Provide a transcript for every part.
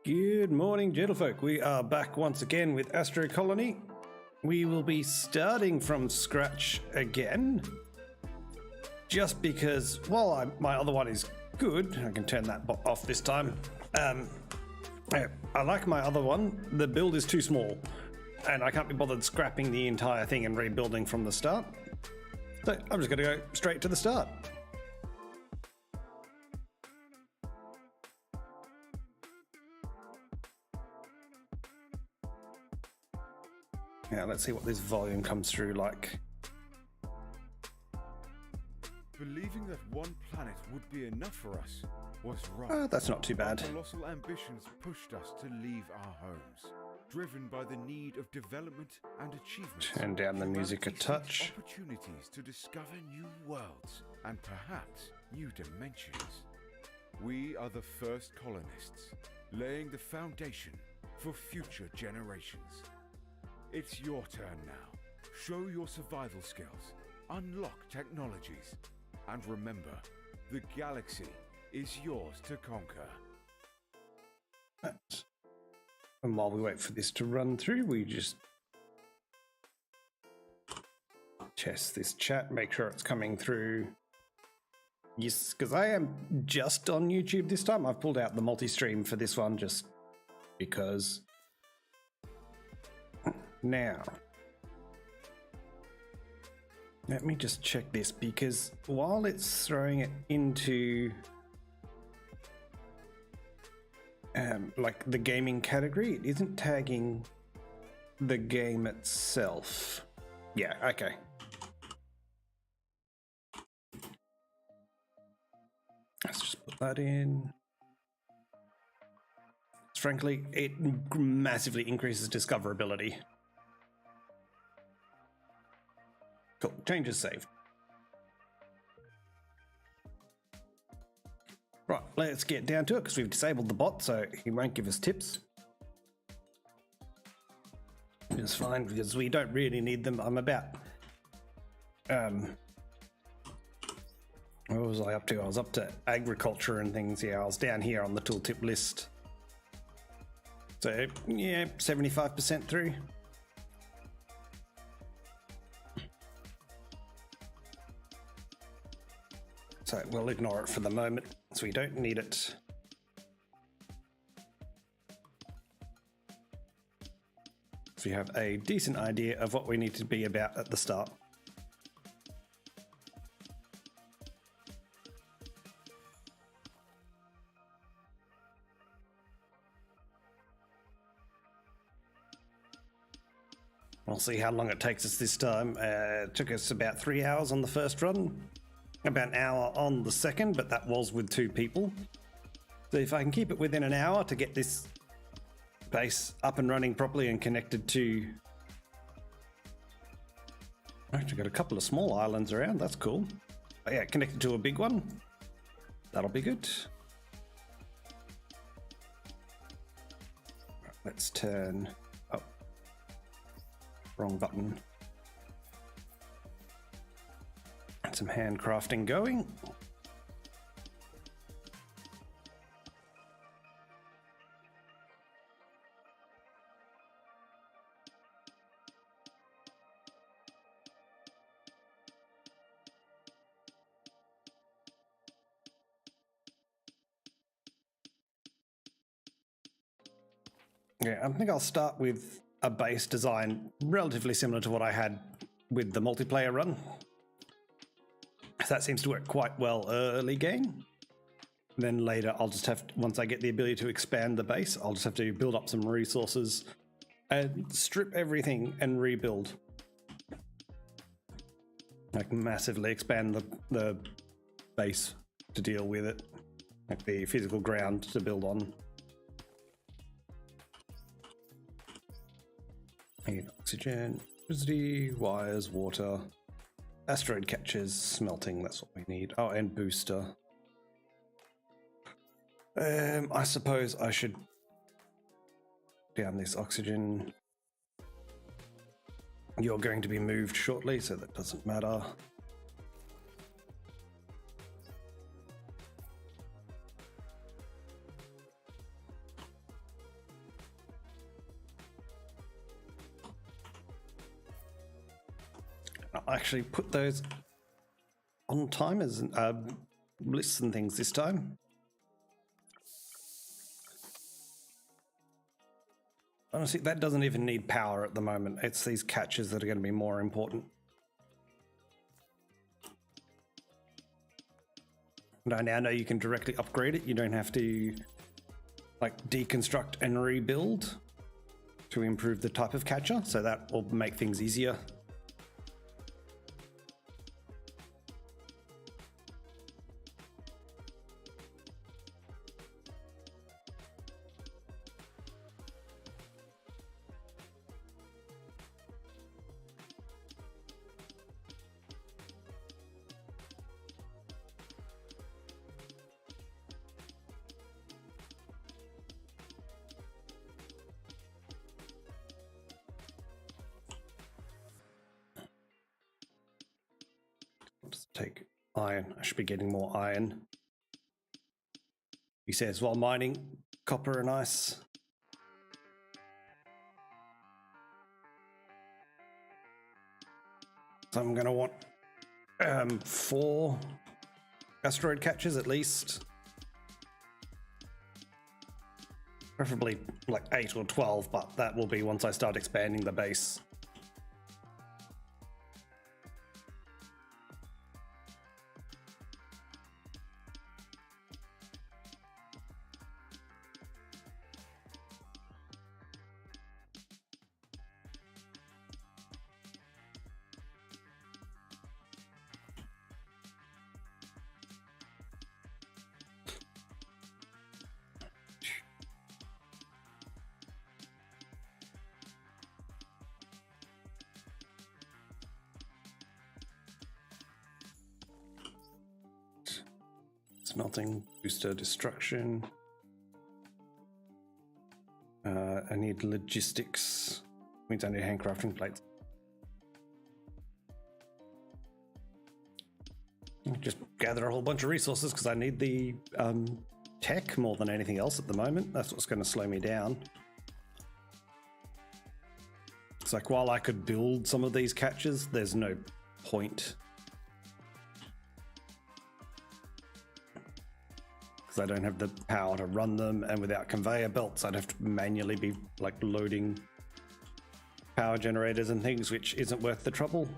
Good morning, gentlefolk. We are back once again with Astro Colony. We will be starting from scratch again. Just because, while my other one is good, I can turn that off this time. I like my other one. The build is too small, and I can't be bothered scrapping the entire thing and rebuilding from the start. So I'm just going to go straight to the start. Now let's see what this volume comes through like. Believing that one planet would be enough for us was wrong. That's not too bad. Our colossal ambitions pushed us to leave our homes, driven by the need of development and achievement. Turn down the music a touch. Opportunities to discover new worlds and perhaps new dimensions. We are the first colonists, laying the foundation for future generations. It's your turn now. Show your survival skills, unlock technologies, and remember, the galaxy is yours to conquer. And while we wait for this to run through, we just test this chat, make sure it's coming through. Yes, because I am just on YouTube this time. I've pulled out the multi-stream for this one just because. Now, let me just check this, because while it's throwing it into like the gaming category, it isn't tagging the game itself. Yeah, okay. Let's just put that in. Frankly, it massively increases discoverability. Cool, changes saved. Right, let's get down to it, because we've disabled the bot, so he won't give us tips. It's fine, because we don't really need them. I'm about... what was I up to? I was up to agriculture and things. Yeah, I was down here on the tooltip list. So, yeah, 75% through. So we'll ignore it for the moment, so we don't need it. So we have a decent idea of what we need to be about at the start. We'll see how long it takes us this time. It took us about 3 hours on the first run. About an hour on the second, but that was with 2 people. So if I can keep it within an hour to get this base up and running properly and connected to... Actually got a couple of small islands around, that's cool. Oh yeah, connected to a big one. That'll be good. Let's turn... Oh. Wrong button. Some handcrafting going. Yeah, I think I'll start with a base design relatively similar to what I had with the multiplayer run. That seems to work quite well early game. Then later I'll just have to, once I get the ability to expand the base, I'll just have to build up some resources and strip everything and rebuild. Like massively expand the base to deal with it. Like the physical ground to build on. I need oxygen, electricity, wires, water. Asteroid catchers, smelting, that's what we need. Oh, and booster. I suppose I should down this oxygen. You're going to be moved shortly, so that doesn't matter. actually put those on timers and lists and things this time. Honestly, that doesn't even need power at the moment. It's these catches that are going to be more important. And I now know you can directly upgrade it. You don't have to like deconstruct and rebuild to improve the type of catcher. So that will make things easier. Let's take iron. I should be getting more iron. He says while mining copper and ice. So I'm going to want 4 asteroid catches at least. Preferably like 8 or 12, but that will be once I start expanding the base. Smelting, booster destruction. I need logistics. Means I need handcrafting plates. Just gather a whole bunch of resources because I need the tech more than anything else at the moment. That's what's going to slow me down. It's like while I could build some of these catches, there's no point. I don't have the power to run them, and without conveyor belts I'd have to manually be like loading power generators and things, which isn't worth the trouble.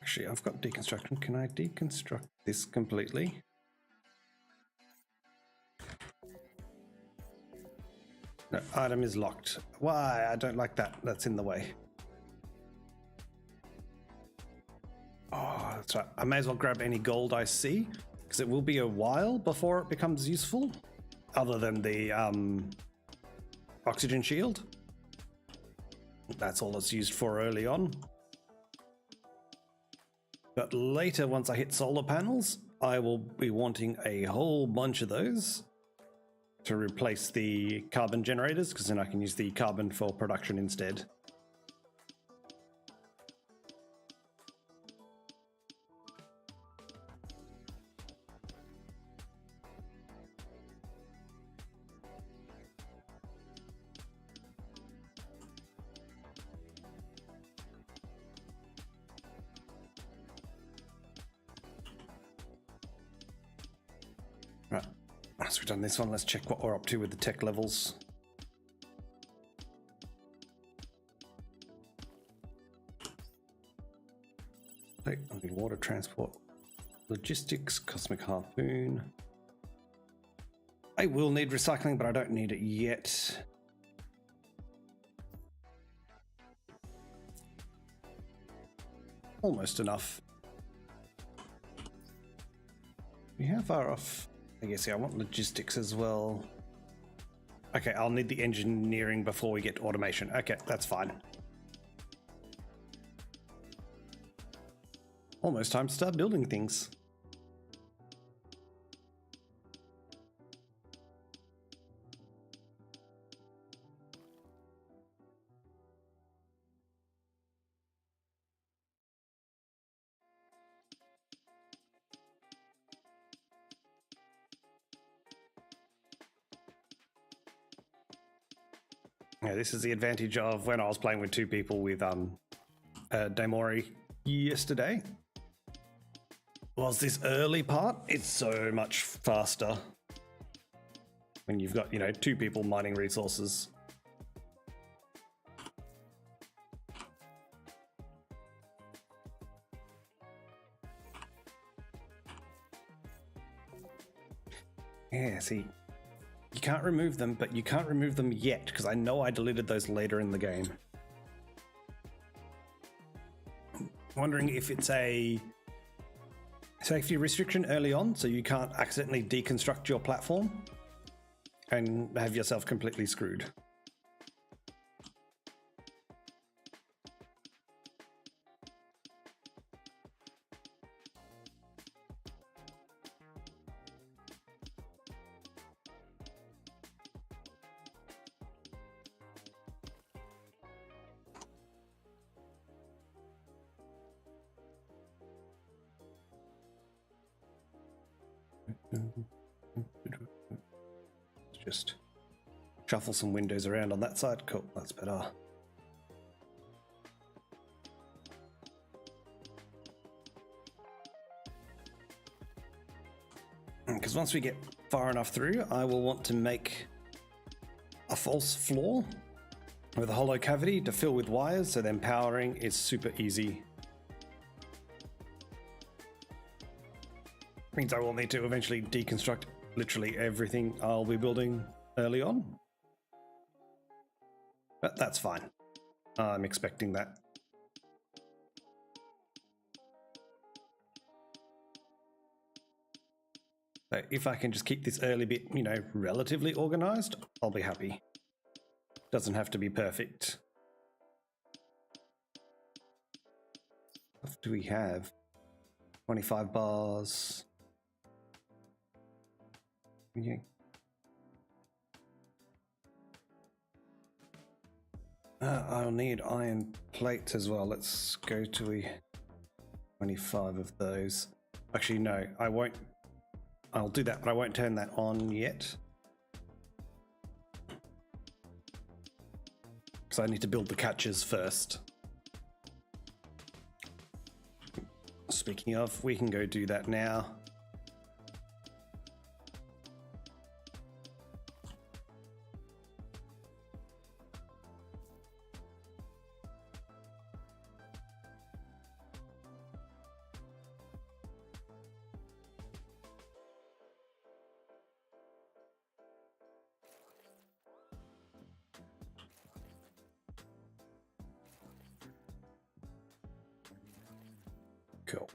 Actually, I've got deconstruction. Can I deconstruct this completely? No, item is locked. Why? I don't like that. That's in the way. Oh, that's right. I may as well grab any gold I see, because it will be a while before it becomes useful, other than the oxygen shield. That's all it's used for early on. But later, once I hit solar panels, I will be wanting a whole bunch of those to replace the carbon generators, because then I can use the carbon for production instead. Right, once we've done this one, let's check what we're up to with the tech levels. I need water transport, logistics, cosmic harpoon. I will need recycling, but I don't need it yet. Almost enough. How far off? I guess, yeah, I want logistics as well. Okay, I'll need the engineering before we get to automation. Okay, that's fine. Almost time to start building things. Yeah, this is the advantage of when I was playing with 2 people with Daimori yesterday. Was this early part, it's so much faster when you've got, 2 people mining resources. Yeah, see, you can't remove them, but you can't remove them yet, because I know I deleted those later in the game. Wondering if it's a safety restriction early on, so you can't accidentally deconstruct your platform and have yourself completely screwed. Just shuffle some windows around on that side. Cool, that's better. Because once we get far enough through, I will want to make a false floor with a hollow cavity to fill with wires, so then powering is super easy. Means I will need to eventually deconstruct literally everything I'll be building early on. But that's fine. I'm expecting that. So if I can just keep this early bit, relatively organized, I'll be happy. Doesn't have to be perfect. What do we have? 25 bars. Okay. I'll need iron plates as well. Let's go to 25 of those. Actually, no, I won't. I'll do that, but I won't turn that on yet. Because I need to build the catches first. Speaking of, we can go do that now. Cool.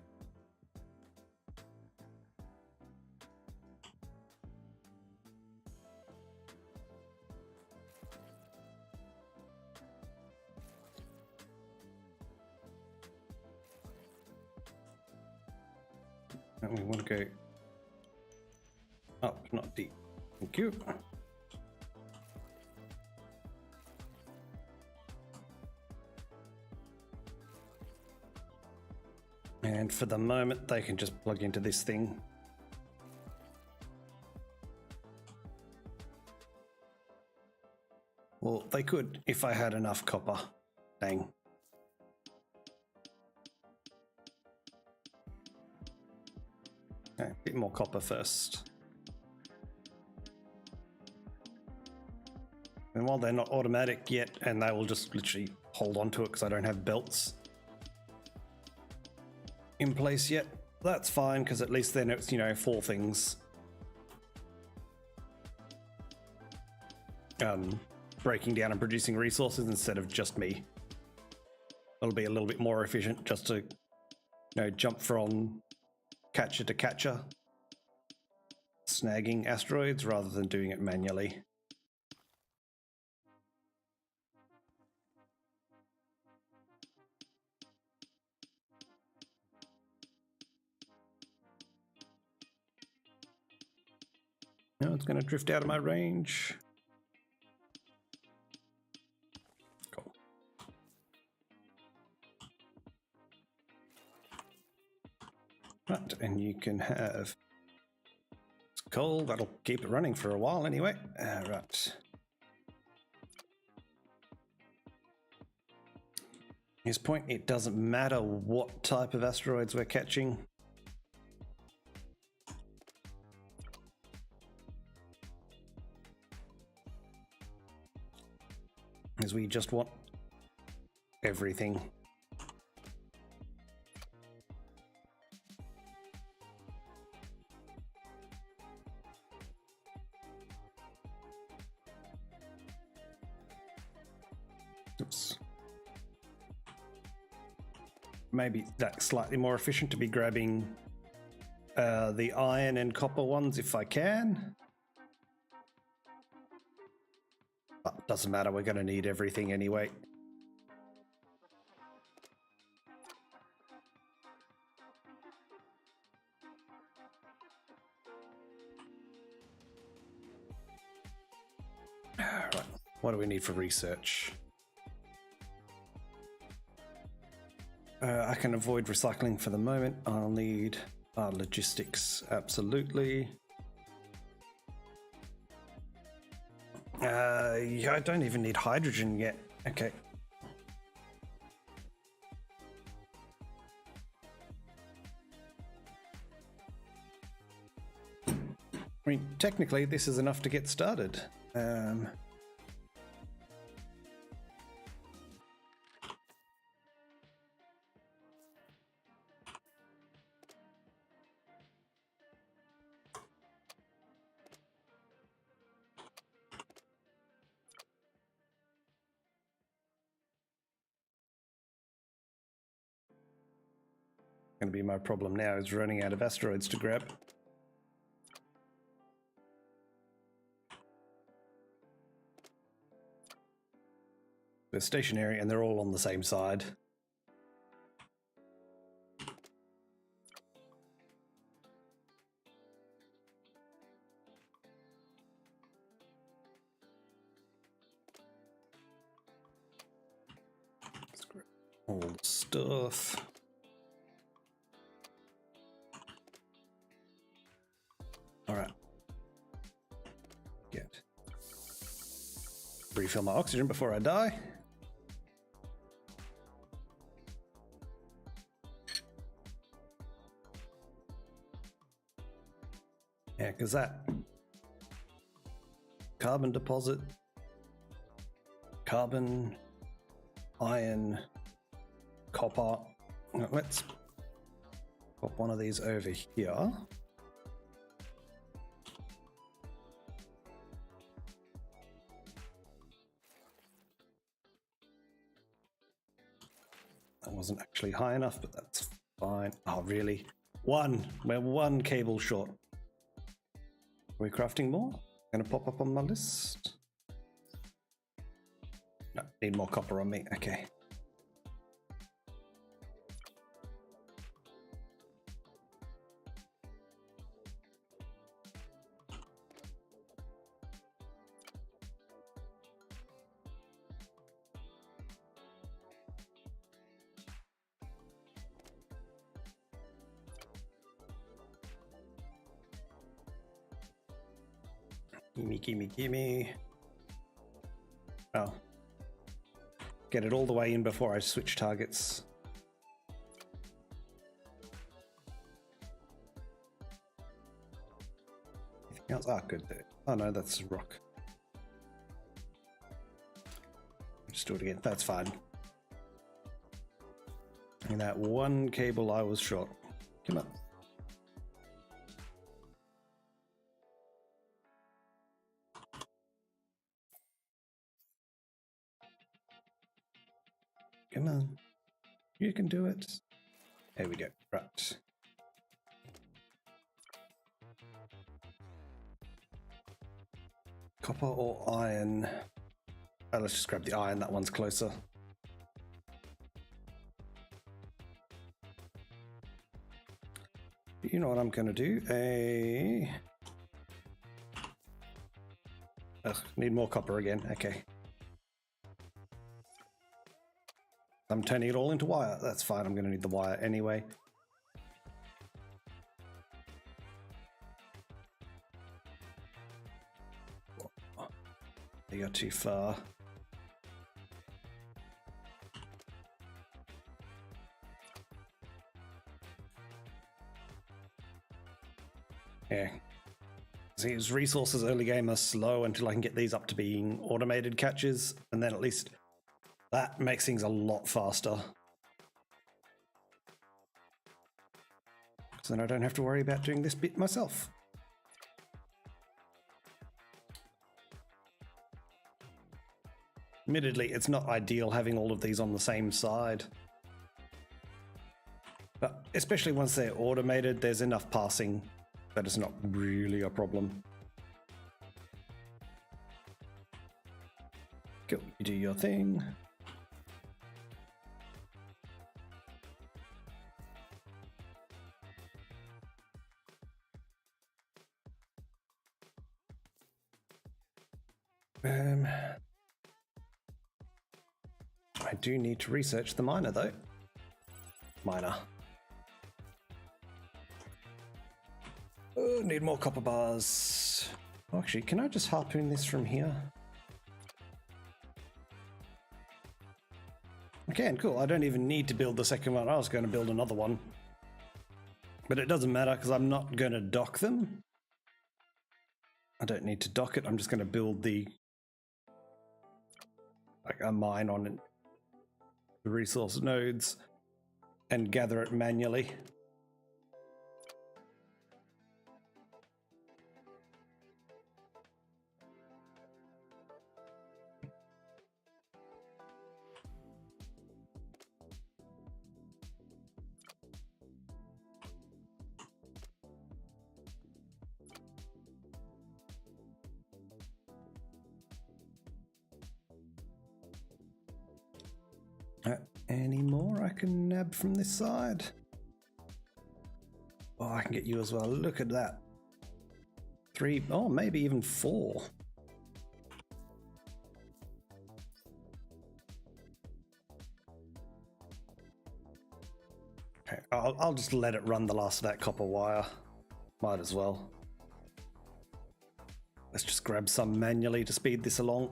And we want to go up, not deep. Thank you. And for the moment, they can just plug into this thing. Well, they could if I had enough copper. Dang. Okay, a bit more copper first. And while they're not automatic yet, and they will just literally hold on to it because I don't have belts in place yet, that's fine, because at least then it's 4 things breaking down and producing resources instead of just me. It'll be a little bit more efficient just to jump from catcher to catcher, snagging asteroids rather than doing it manually. No, it's going to drift out of my range. Cool. Right, and you can have coal. That'll keep it running for a while anyway. Right. His point, it doesn't matter what type of asteroids we're catching. Because we just want everything. Oops. Maybe that's slightly more efficient to be grabbing the iron and copper ones if I can. But doesn't matter, we're going to need everything anyway. Right, what do we need for research? I can avoid recycling for the moment. I'll need logistics, absolutely. Yeah, I don't even need hydrogen yet. Okay. I mean, technically, this is enough to get started. Going to be my problem now is running out of asteroids to grab. They're stationary and they're all on the same side. Let's grab all the stuff. All right. Get. Refill my oxygen before I die. Yeah, because that carbon deposit, carbon, iron, copper. Let's pop one of these over here. That wasn't actually high enough, but that's fine. Oh, really? One. We're one cable short. Are we crafting more? Gonna pop up on my list. No, need more copper on me. Okay. Gimme, gimme, gimme. Oh. Get it all the way in before I switch targets. Anything else? Ah, good. Oh no, that's a rock. Just do it again. That's fine. And that one cable I was short. Come on. Come on. You can do it. There we go. Right. Copper or iron? Oh, let's just grab the iron. That one's closer. You know what I'm going to do? Ugh, need more copper again. Okay. I'm turning it all into wire. That's fine. I'm going to need the wire anyway. You got too far. Yeah. See, his resources early game are slow until I can get these up to being automated catches, and then at least that makes things a lot faster. So then I don't have to worry about doing this bit myself. Admittedly, it's not ideal having all of these on the same side. But especially once they're automated, there's enough passing that it's not really a problem. Go, you do your thing. I do need to research the miner though. Miner. Oh, need more copper bars. Oh, actually, can I just harpoon this from here? I can, cool. I don't even need to build the second one. I was going to build another one. But it doesn't matter because I'm not going to dock them. I don't need to dock it. I'm just going to build the a mine on it, the resource nodes, and gather it manually. Any more I can nab from this side? Oh, I can get you as well. Look at that. 3, oh, maybe even 4. Okay, I'll just let it run the last of that copper wire. Might as well. Let's just grab some manually to speed this along.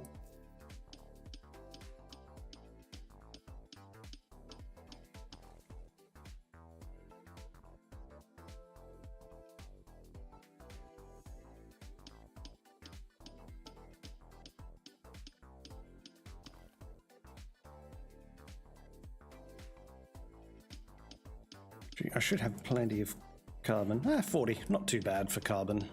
I should have plenty of carbon. 40, not too bad for carbon.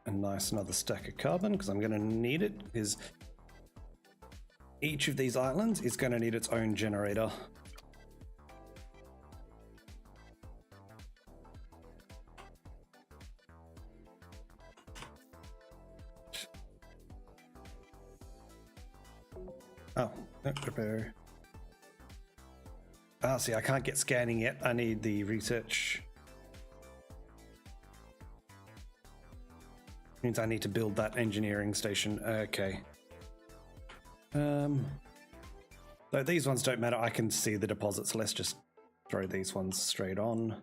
A nice another stack of carbon because I'm going to need it, because each of these islands is going to need its own generator. Oh, no, prepare. Ah, see, I can't get scanning yet. I need the research. Means I need to build that engineering station. Okay. Though these ones don't matter, I can see the deposits. Let's just throw these ones straight on.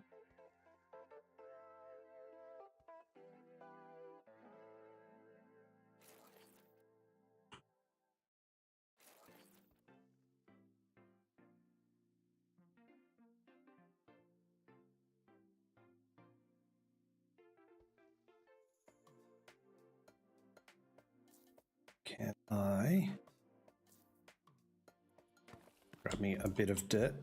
Can I grab me a bit of dirt?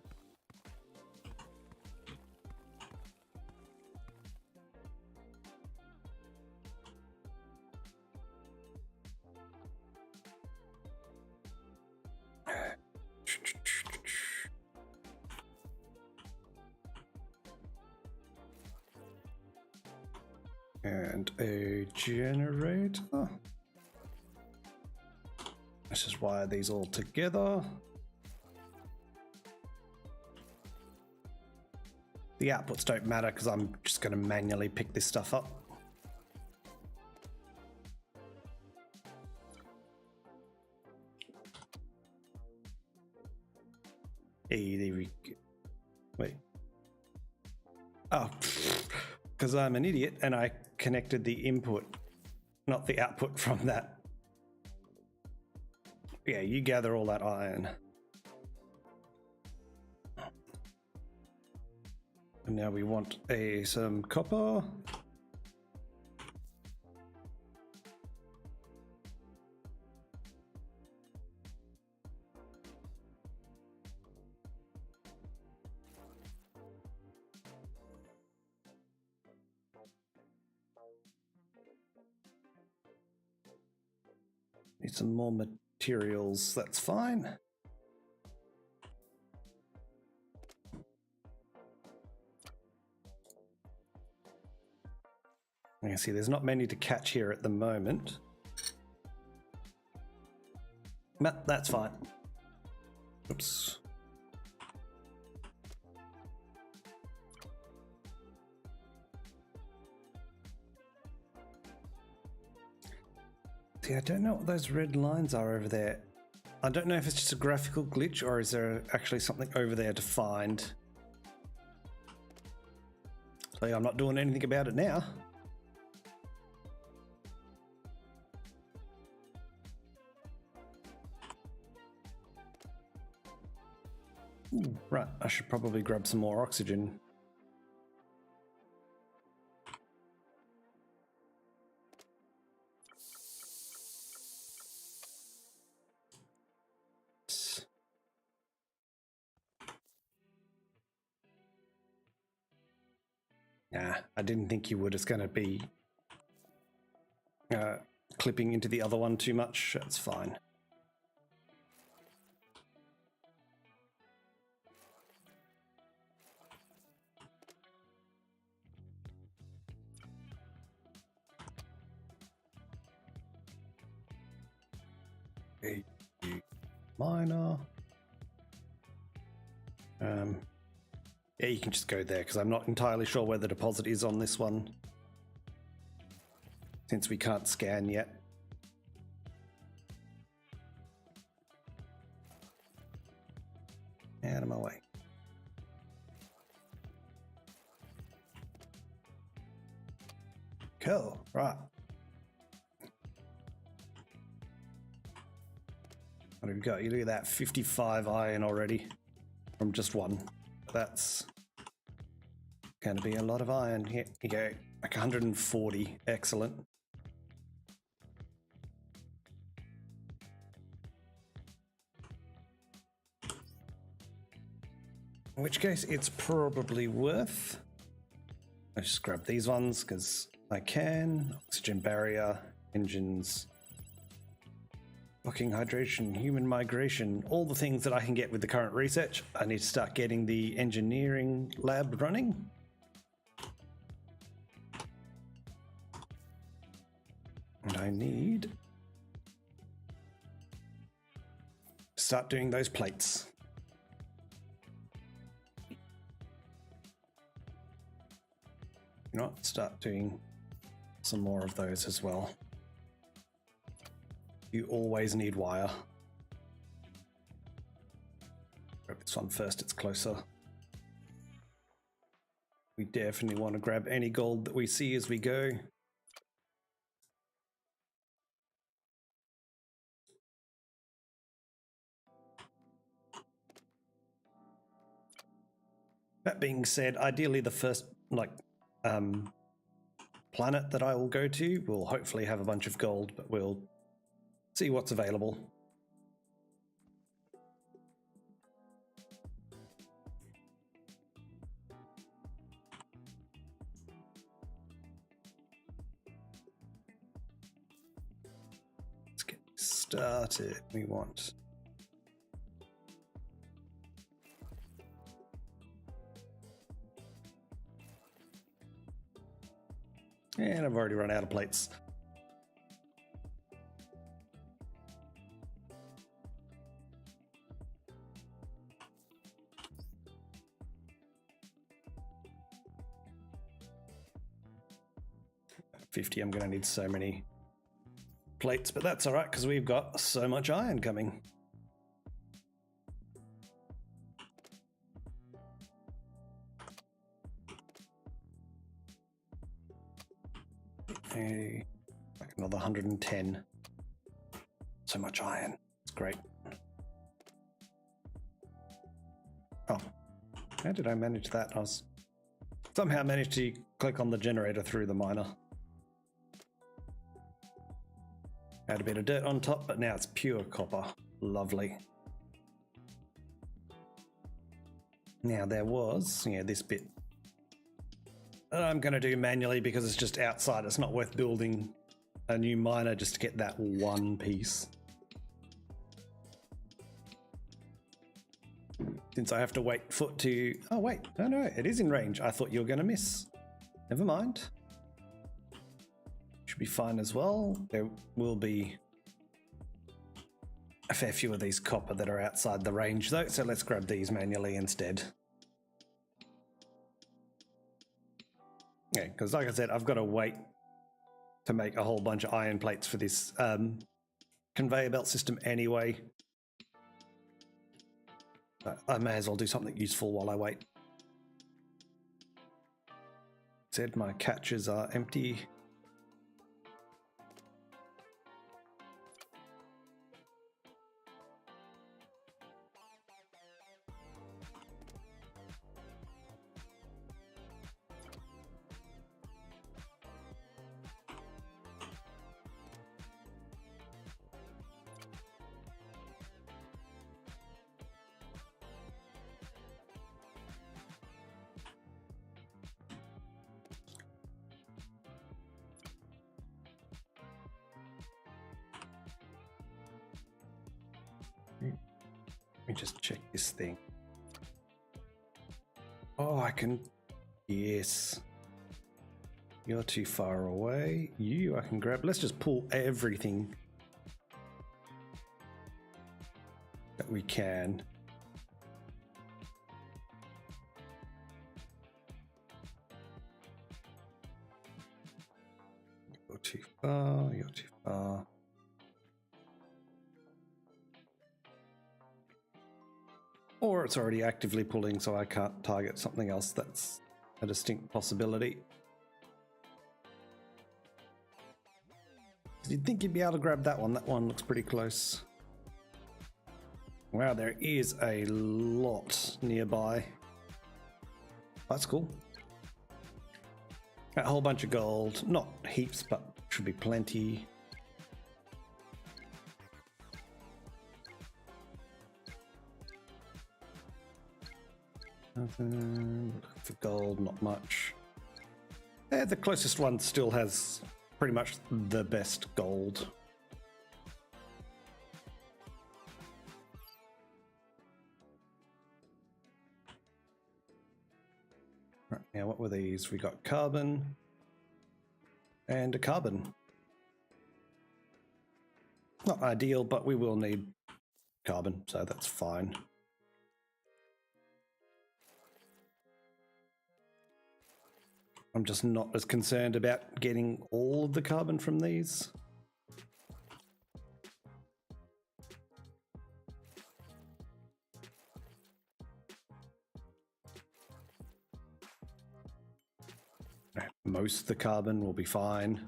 And a generator. Let's just wire these all together. The outputs don't matter because I'm just going to manually pick this stuff up. Hey, there we go. Wait. Oh, because I'm an idiot and I connected the input, not the output from that. Yeah, you gather all that iron. And now we want some copper. Need some more materials, that's fine. You can see there's not many to catch here at the moment. But that's fine. Oops. See, I don't know what those red lines are over there. I don't know if it's just a graphical glitch or is there actually something over there to find. So I'm not doing anything about it now. Ooh, right, I should probably grab some more oxygen. Nah, I didn't think you would. It's going to be clipping into the other one too much. That's fine. A miner. Yeah, you can just go there because I'm not entirely sure where the deposit is on this one, since we can't scan yet. Out of my way. Cool, right. What have we got? You look at that, 55 iron already from just one. That's going to be a lot of iron. Here you go, like 140. Excellent. In which case, it's probably worth. I just grab these ones because I can. Oxygen barrier, engines, blocking hydration, human migration, all the things that I can get with the current research. I need to start getting the engineering lab running. And I need to start doing those plates. You know what? Start doing some more of those as well. You always need wire. Grab this one first, it's closer. We definitely want to grab any gold that we see as we go. That being said, ideally the first planet that I will go to will hopefully have a bunch of gold, but we'll see what's available. Let's get started. We want and I've already run out of plates. I'm going to need so many plates, but that's all right because we've got so much iron coming. Like another 110. So much iron. It's great. Oh, how did I manage that? I was somehow managed to click on the generator through the miner. Had a bit of dirt on top, but now it's pure copper. Lovely. Now there was, this bit that I'm going to do manually because it's just outside. It's not worth building a new miner just to get that one piece. Since I have to wait for it to... Oh wait, no, it is in range. I thought you were going to miss. Never mind. Should be fine as well. There will be a fair few of these copper that are outside the range though, so let's grab these manually instead. Yeah, because like I said, I've got to wait to make a whole bunch of iron plates for this conveyor belt system anyway. But I may as well do something useful while I wait. Said my catches are empty. Let me just check this thing. Oh, I can... Yes. You're too far away. You, I can grab. Let's just pull everything that we can. You're too far. You're too far. Or it's already actively pulling, so I can't target something else that's a distinct possibility. You'd think you'd be able to grab that one. That one looks pretty close. Wow, there is a lot nearby. That's cool. A whole bunch of gold. Not heaps, but should be plenty. Nothing for gold, not much. Yeah, the closest one still has pretty much the best gold. Right, now what were these? We got carbon and a carbon. Not ideal, but we will need carbon, so that's fine. I'm just not as concerned about getting all of the carbon from these. Most of the carbon will be fine.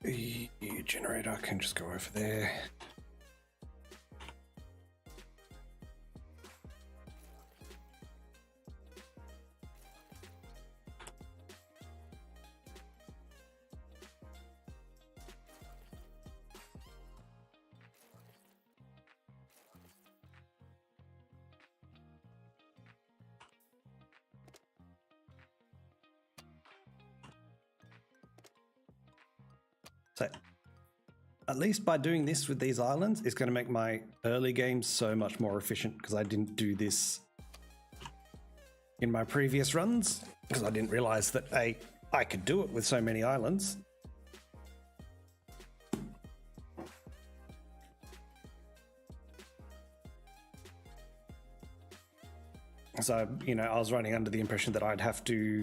The generator can just go over there. So at least by doing this with these islands, it's going to make my early game so much more efficient, because I didn't do this in my previous runs, because I didn't realize that I could do it with so many islands. So, I was running under the impression that I'd have to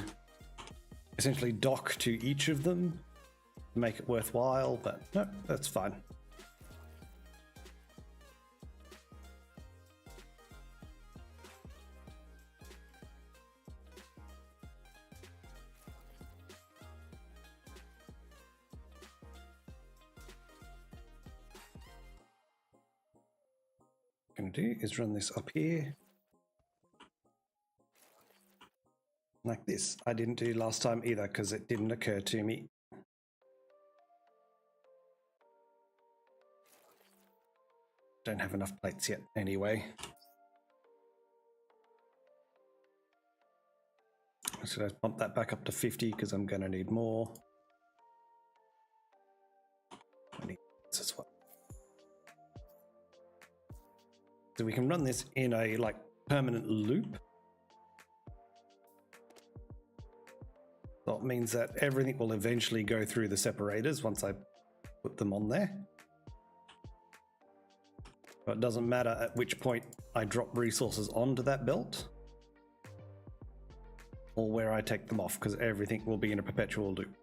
essentially dock to each of them to make it worthwhile, but no, that's fine. do is run this up here. Like this. I didn't do last time either because it didn't occur to me. Don't have enough plates yet anyway. So let's bump that back up to 50 because I'm going to need more. I need this as well. So we can run this in a like permanent loop. That means that everything will eventually go through the separators once I put them on there. But it doesn't matter at which point I drop resources onto that belt or where I take them off, because everything will be in a perpetual loop.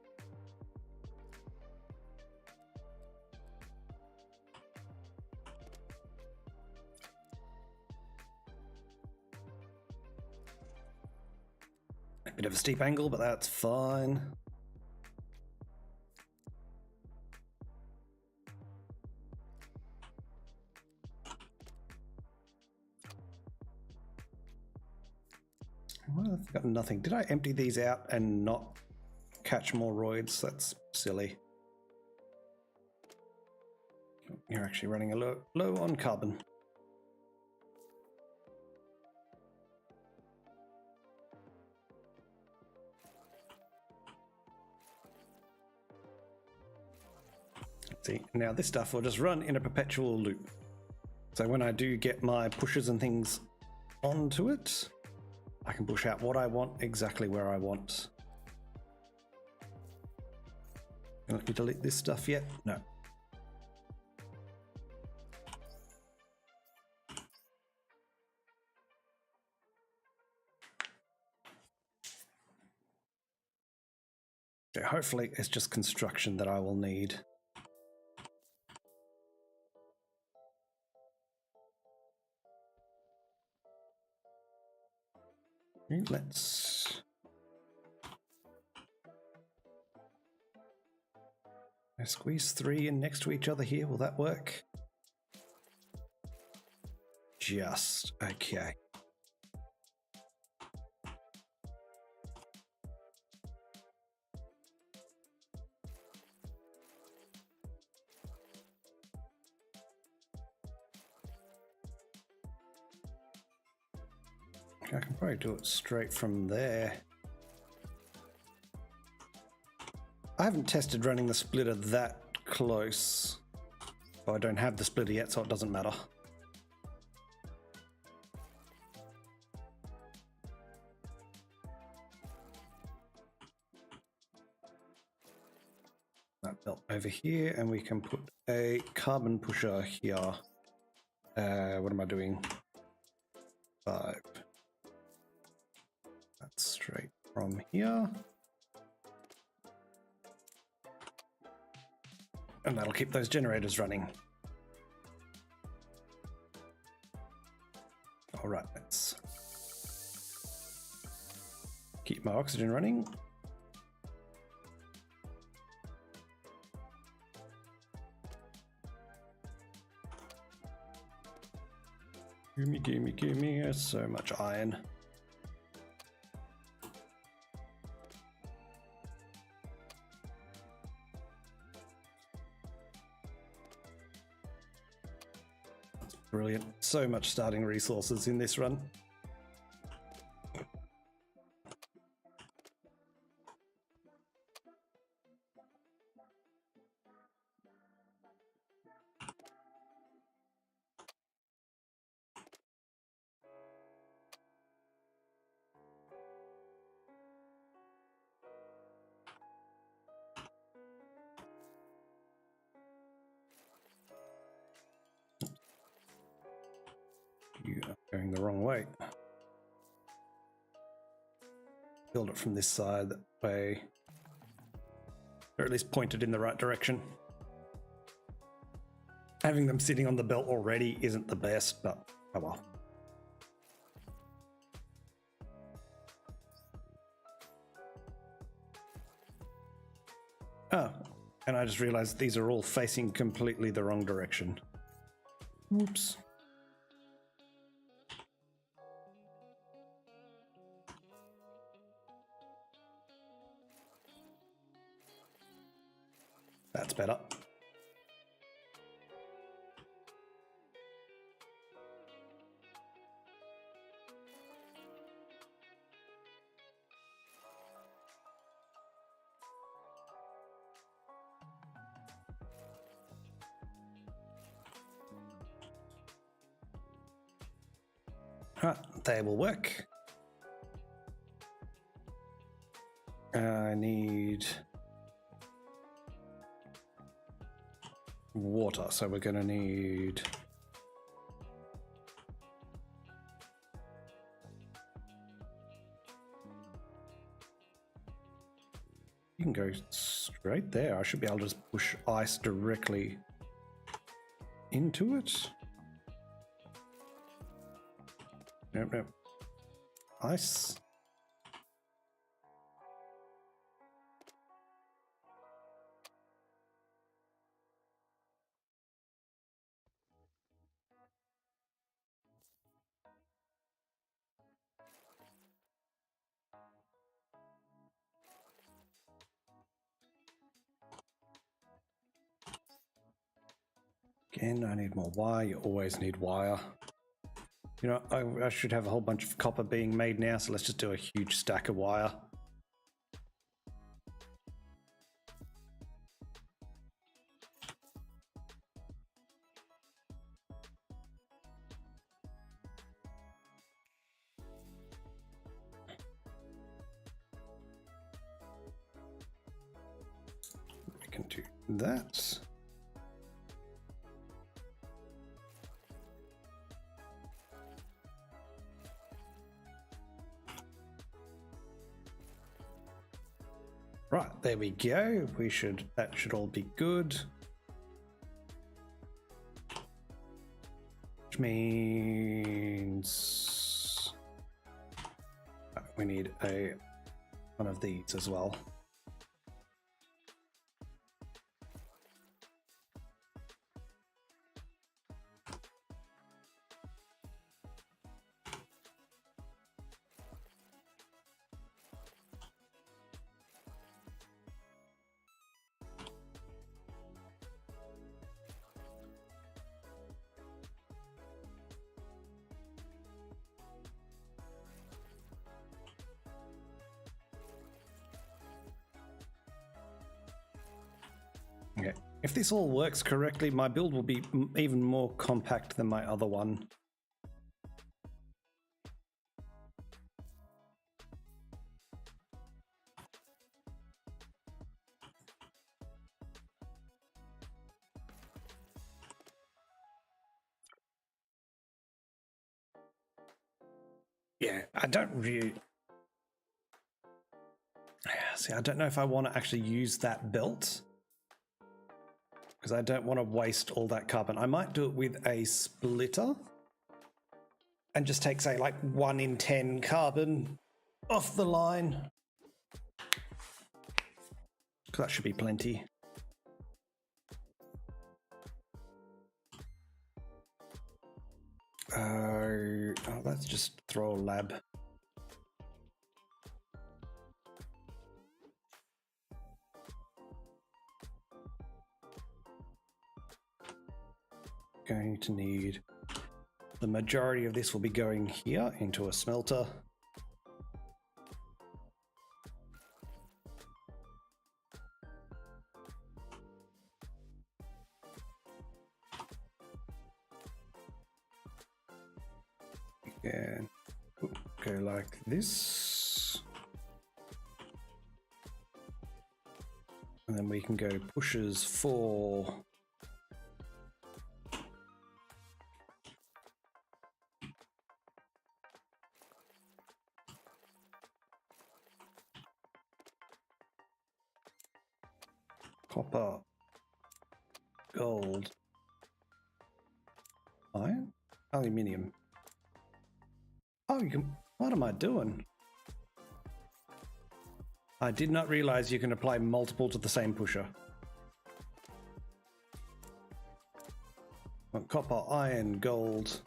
A bit of a steep angle, but that's fine. Well, I've got nothing. Did I empty these out and not catch more roids? That's silly. You're actually running a low on carbon. See, now this stuff will just run in a perpetual loop. So when I do get my pushes and things onto it, I can push out what I want exactly where I want. Let me delete this stuff yet? No. So hopefully it's just construction that I will need. Let's squeeze 3 in next to each other here. Will that work? Just okay. I can probably do it straight from there. I haven't tested running the splitter that close. I don't have the splitter yet, so it doesn't matter. That belt over here, and we can put a carbon pusher here. What am I doing? 5. That's straight from here. And that'll keep those generators running. All right, let's keep my oxygen running. Gimme, gimme, gimme, so much iron. Brilliant. So much starting resources in this run. You are going the wrong way. Build it from this side, that way, or at least pointed in the right direction. Having them sitting on the belt already isn't the best, but oh well. Oh, and I just realized these are all facing completely the wrong direction. Whoops. That's better. Right, they will work. I need water, so we're going to need you can go straight there. I should be able to just push ice directly into it. Nope. Ice. Again, I need more wire. You always need wire. You know, I should have a whole bunch of copper being made now, so let's just do a huge stack of wire. We can do that. Right, there we go. That should all be good. Which means we need one of these as well. Okay. If this all works correctly, my build will be even more compact than my other one. Yeah, I don't really... See, I don't know if I want to actually use that belt, because I don't want to waste all that carbon. I might do it with a splitter and just take, say, like 1 in 10 carbon off the line. That should be plenty. Let's just throw a lab. Going to need the majority of this will be going here into a smelter. And go like this. And then we can go pushes for copper, gold, iron, aluminium. Oh, you can. What am I doing? I did not realize you can apply multiple to the same pusher. Copper, iron, gold.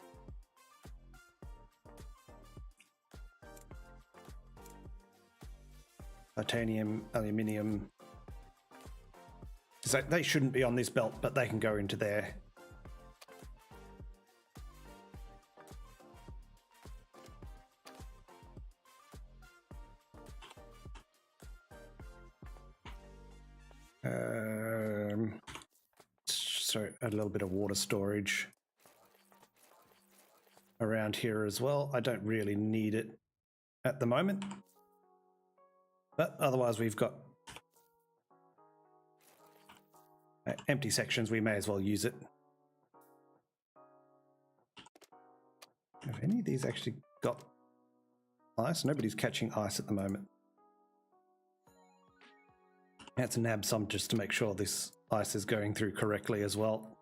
Titanium, aluminium. So they shouldn't be on this belt, but they can go into there. So a little bit of water storage around here as well. I don't really need it at the moment, but otherwise we've got empty sections. We may as well use it. Have any of these actually got ice? Nobody's catching ice at the moment. Let's nab some just to make sure this ice is going through correctly as well.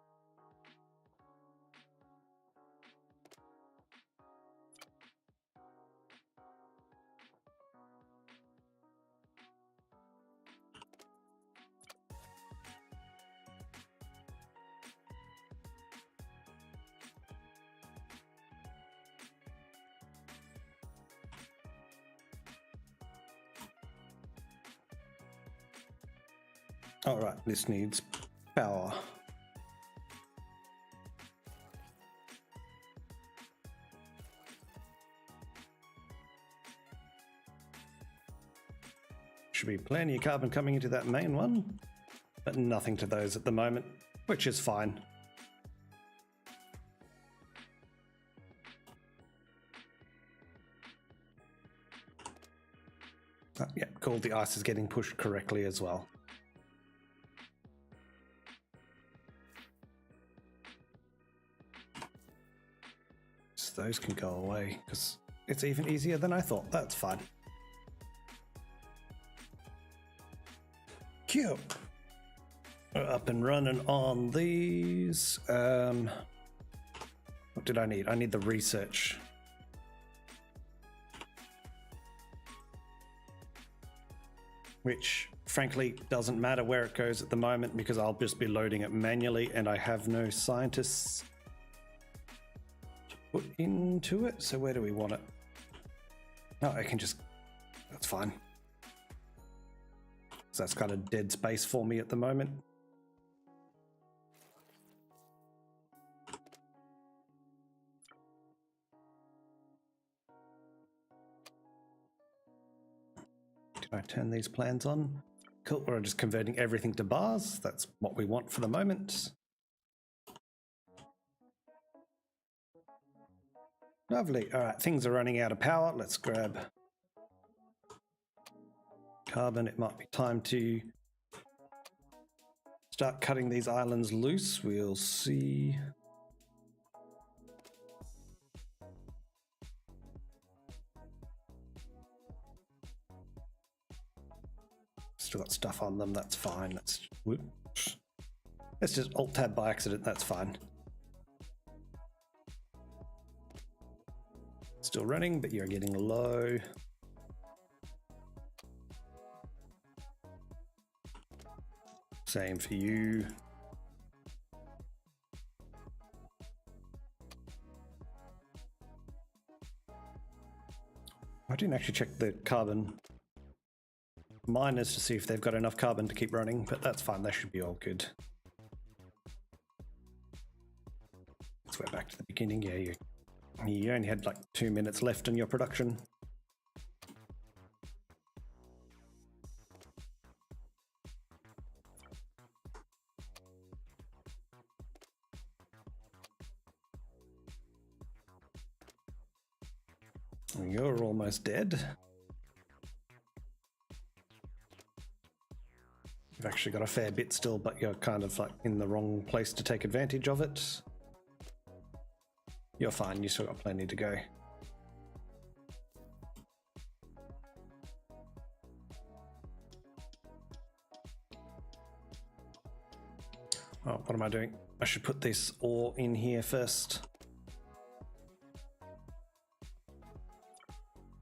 All right, this needs power. Should be plenty of carbon coming into that main one, but nothing to those at the moment, which is fine. Yeah, cool. The ice is getting pushed correctly as well. Those can go away because it's even easier than I thought. That's fine. Cute. We're up and running on these. What did I need? I need the research. Which frankly doesn't matter where it goes at the moment because I'll just be loading it manually and I have no scientists put into it. So where do we want it? No, I can just, that's fine. So that's kind of dead space for me at the moment. Did I turn these plans on? Cool, we're just converting everything to bars. That's what we want for the moment. Lovely. All right, things are running out of power. Let's grab carbon. It might be time to start cutting these islands loose. We'll see. Still got stuff on them. That's fine. Let's just Alt-Tab by accident. That's fine. Still running, but you're getting low. Same for you. I didn't actually check the carbon miners to see if they've got enough carbon to keep running, but that's fine. They should be all good. Let's go back to the beginning. Yeah, you only had like 2 minutes left in your production. You're almost dead. You've actually got a fair bit still, but you're kind of like in the wrong place to take advantage of it. You're fine, you still got plenty to go. Oh, what am I doing? I should put this ore in here first.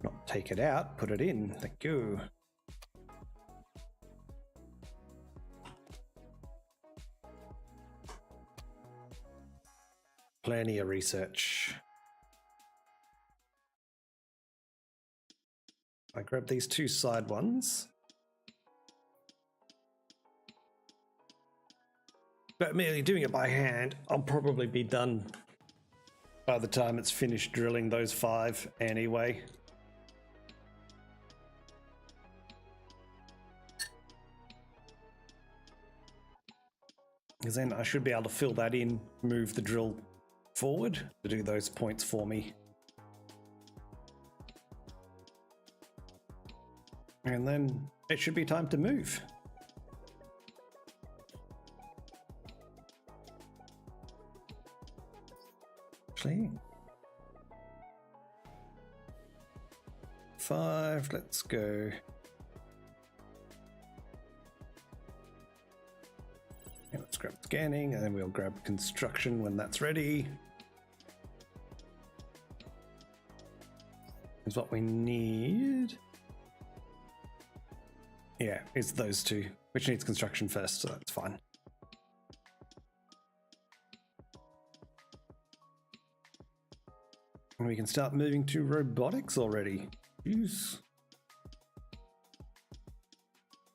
Not take it out, put it in. Thank you. Plenty of research. I grab these two side ones. But merely doing it by hand, I'll probably be done by the time it's finished drilling those 5 anyway. Because then I should be able to fill that in, move the drill forward to do those points for me. And then it should be time to move. Actually, 5, let's go. Yeah, let's grab scanning and then we'll grab construction when that's ready. Is what we need. Yeah, it's those 2, which needs construction first, so that's fine. And we can start moving to robotics already. Jeez.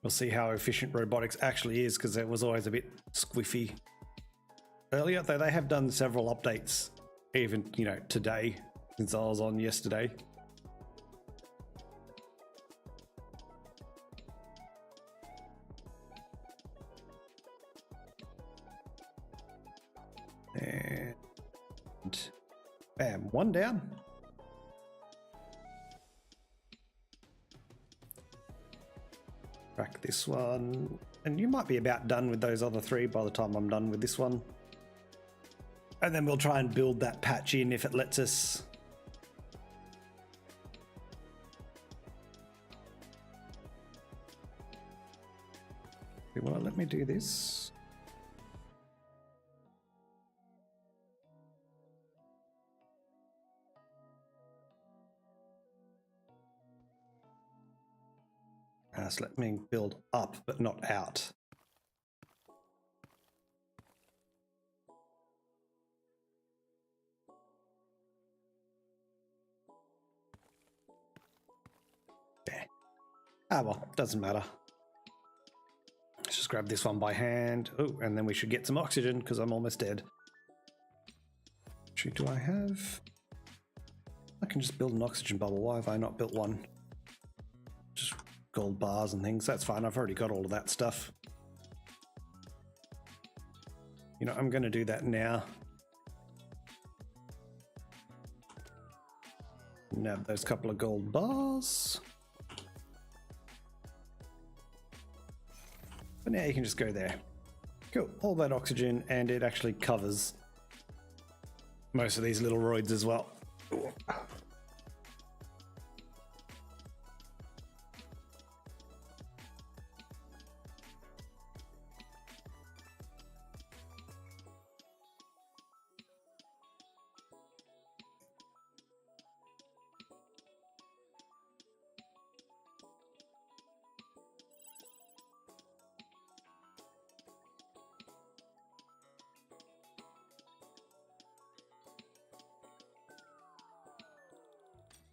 We'll see how efficient robotics actually is, because it was always a bit squiffy earlier, though they have done several updates, even, you know, today, since I was on yesterday. And bam, 1 down. Crack this one. And you might be about done with those other 3 by the time I'm done with this one. And then we'll try and build that patch in if it lets us. Well, let me do this. So let me build up, but not out. There. Ah, well, doesn't matter. Let's just grab this one by hand. Oh, and then we should get some oxygen because I'm almost dead. Actually, do I have? I can just build an oxygen bubble. Why have I not built one? Just gold bars and things. That's fine. I've already got all of that stuff. You know, I'm going to do that now. Nab those couple of gold bars. But now you can just go there. Cool. All that oxygen, and it actually covers most of these little roids as well. Ooh.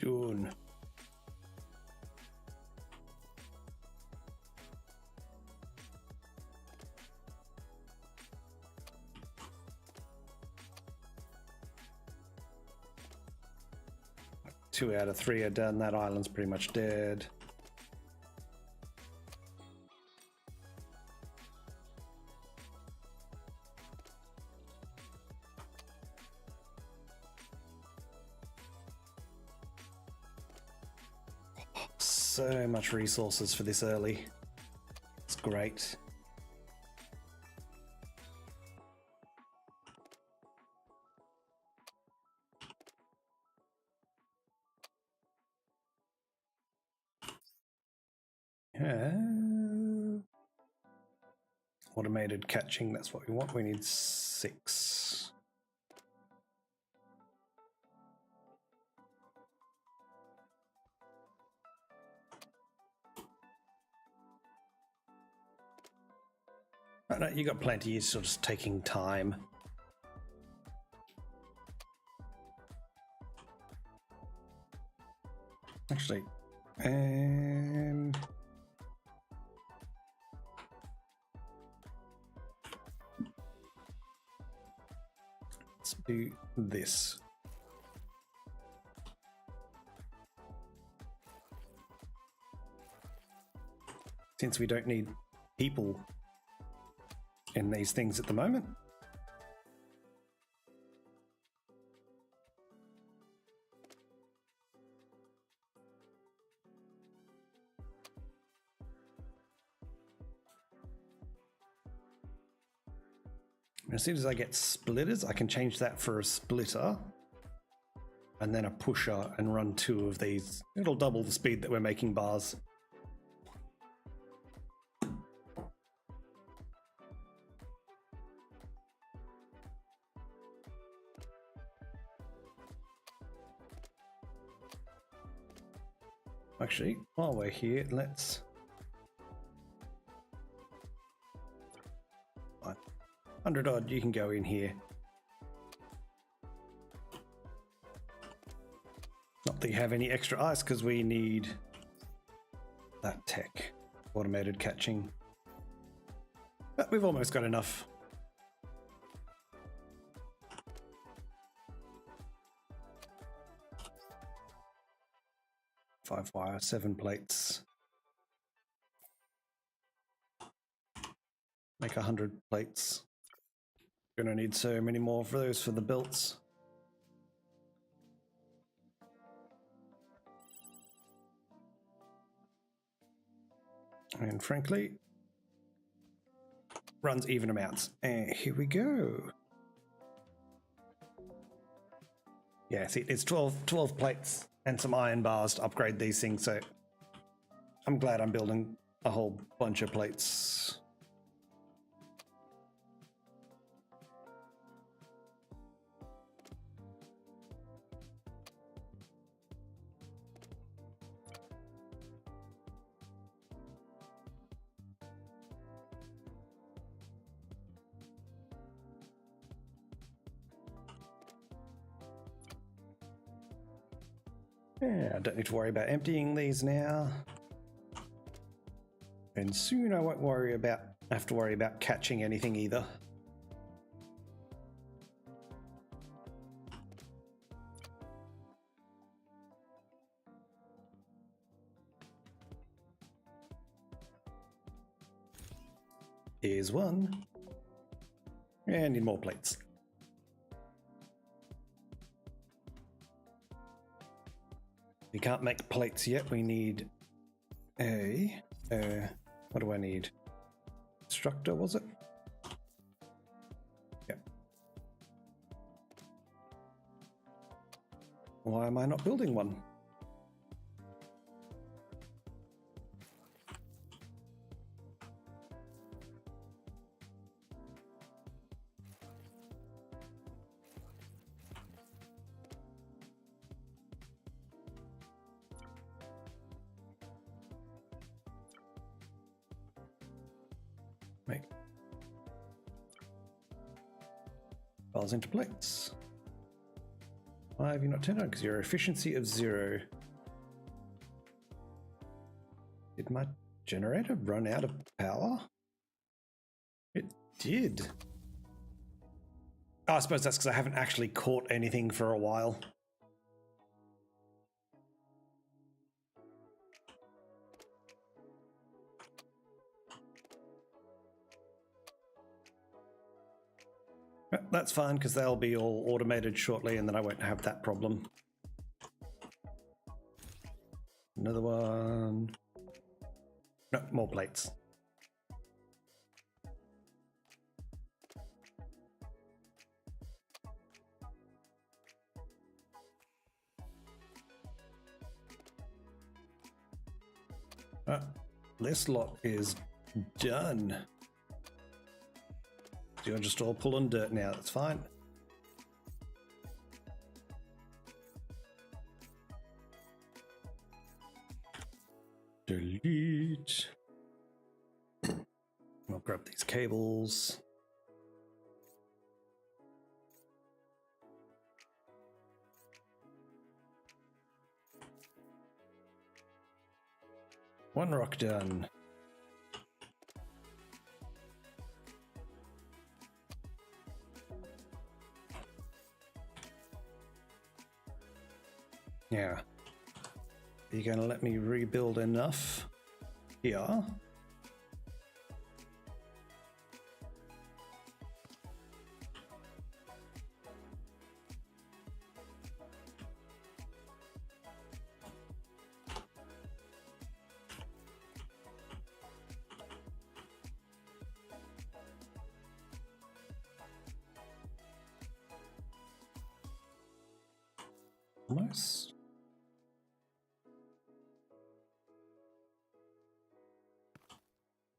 Done. Two out of 3 are done. That island's pretty much dead. So much resources for this early. It's great. Automated catching, that's what we want. We need 6. Oh, no, you got plenty, you're sort of just taking time. Actually, Let's do this. Since we don't need people in these things at the moment. As soon as I get splitters, I can change that for a splitter and then a pusher and run 2 of these. It'll double the speed that we're making bars. Actually, while we're here, let's 100 odd, you can go in here. Not that you have any extra ice because we need that tech, automated catching. But we've almost got enough. Five wire, 7 plates. Make 100 plates. Gonna need so many more of those for the belts. And frankly, runs even amounts. And here we go. Yeah, see, it's 12 plates and some iron bars to upgrade these things, so I'm glad I'm building a whole bunch of plates. Yeah, I don't need to worry about emptying these now. And soon I won't have to worry about catching anything either. Here's one. And need more plates. We can't make plates yet. We need what do I need? Constructor, was it? Yeah. Why am I not building one? Make files into plates. Why have you not turned on? Because your efficiency of 0. Did my generator run out of power? It did. Oh, I suppose that's because I haven't actually caught anything for a while. That's fine, because they'll be all automated shortly and then I won't have that problem. Another one. No, more plates. This lot is done. You're just all pulling dirt now, that's fine. Delete. I'll grab these cables. One rock done. Yeah. Are you going to let me rebuild enough here? Almost.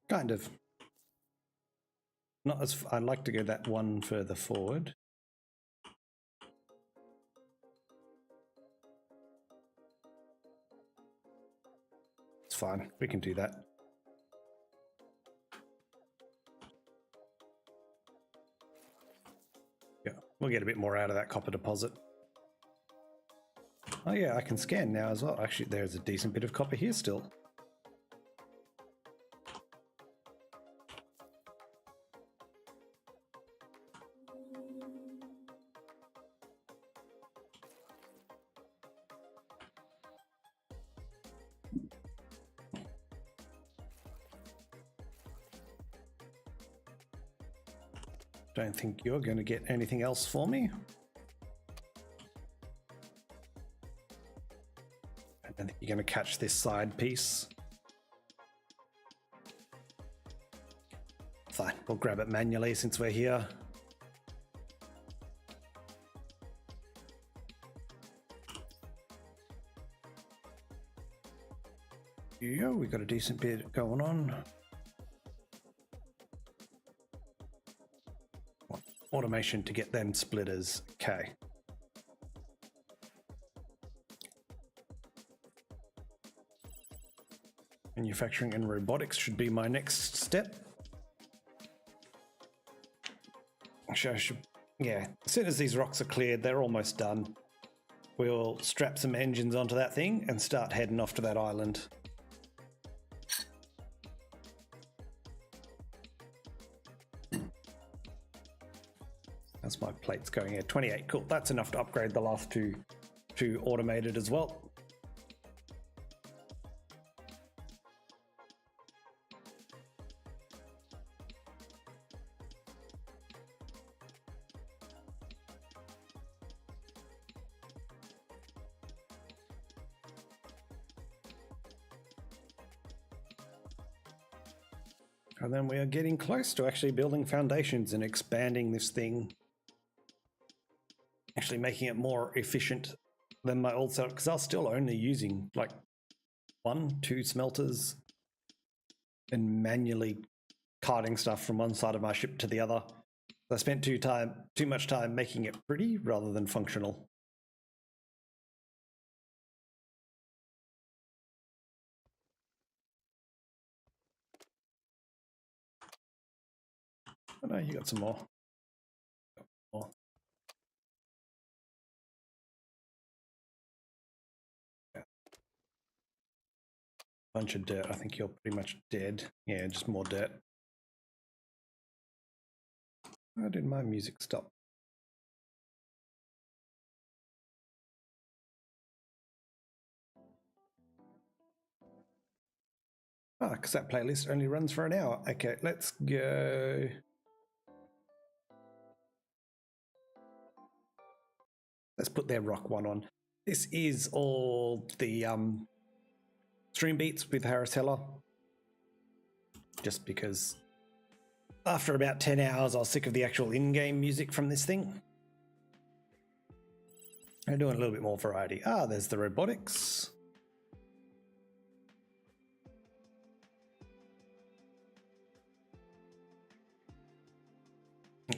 Kind of. Not as I'd like to go that one further forward. It's fine. We can do that. Yeah, we'll get a bit more out of that copper deposit. Oh yeah, I can scan now as well. Actually, there's a decent bit of copper here still. Don't think you're going to get anything else for me. I don't think you're going to catch this side piece. Fine, we'll grab it manually since we're here. Yeah, we got a decent bit going on. Automation to get them splitters. Okay. Manufacturing and robotics should be my next step. Actually, I should, yeah, as soon as these rocks are cleared, they're almost done. We'll strap some engines onto that thing and start heading off to that island. That's my plates going here. 28, cool. That's enough to upgrade the last two to automated as well. And then we are getting close to actually building foundations and expanding this thing. Actually making it more efficient than my old setup, because I was still only using like 1-2 smelters and manually carting stuff from one side of my ship to the other. I spent too much time making it pretty rather than functional. Oh no, you got some more. More. Yeah. Bunch of dirt. I think you're pretty much dead. Yeah, just more dirt. Why did my music stop? Ah, because that playlist only runs for an hour. Okay, let's go. Let's put their rock one on. This is all the stream beats with Harris Heller. Just because after about 10 hours, I was sick of the actual in-game music from this thing. I'm doing a little bit more variety. Ah, there's the robotics.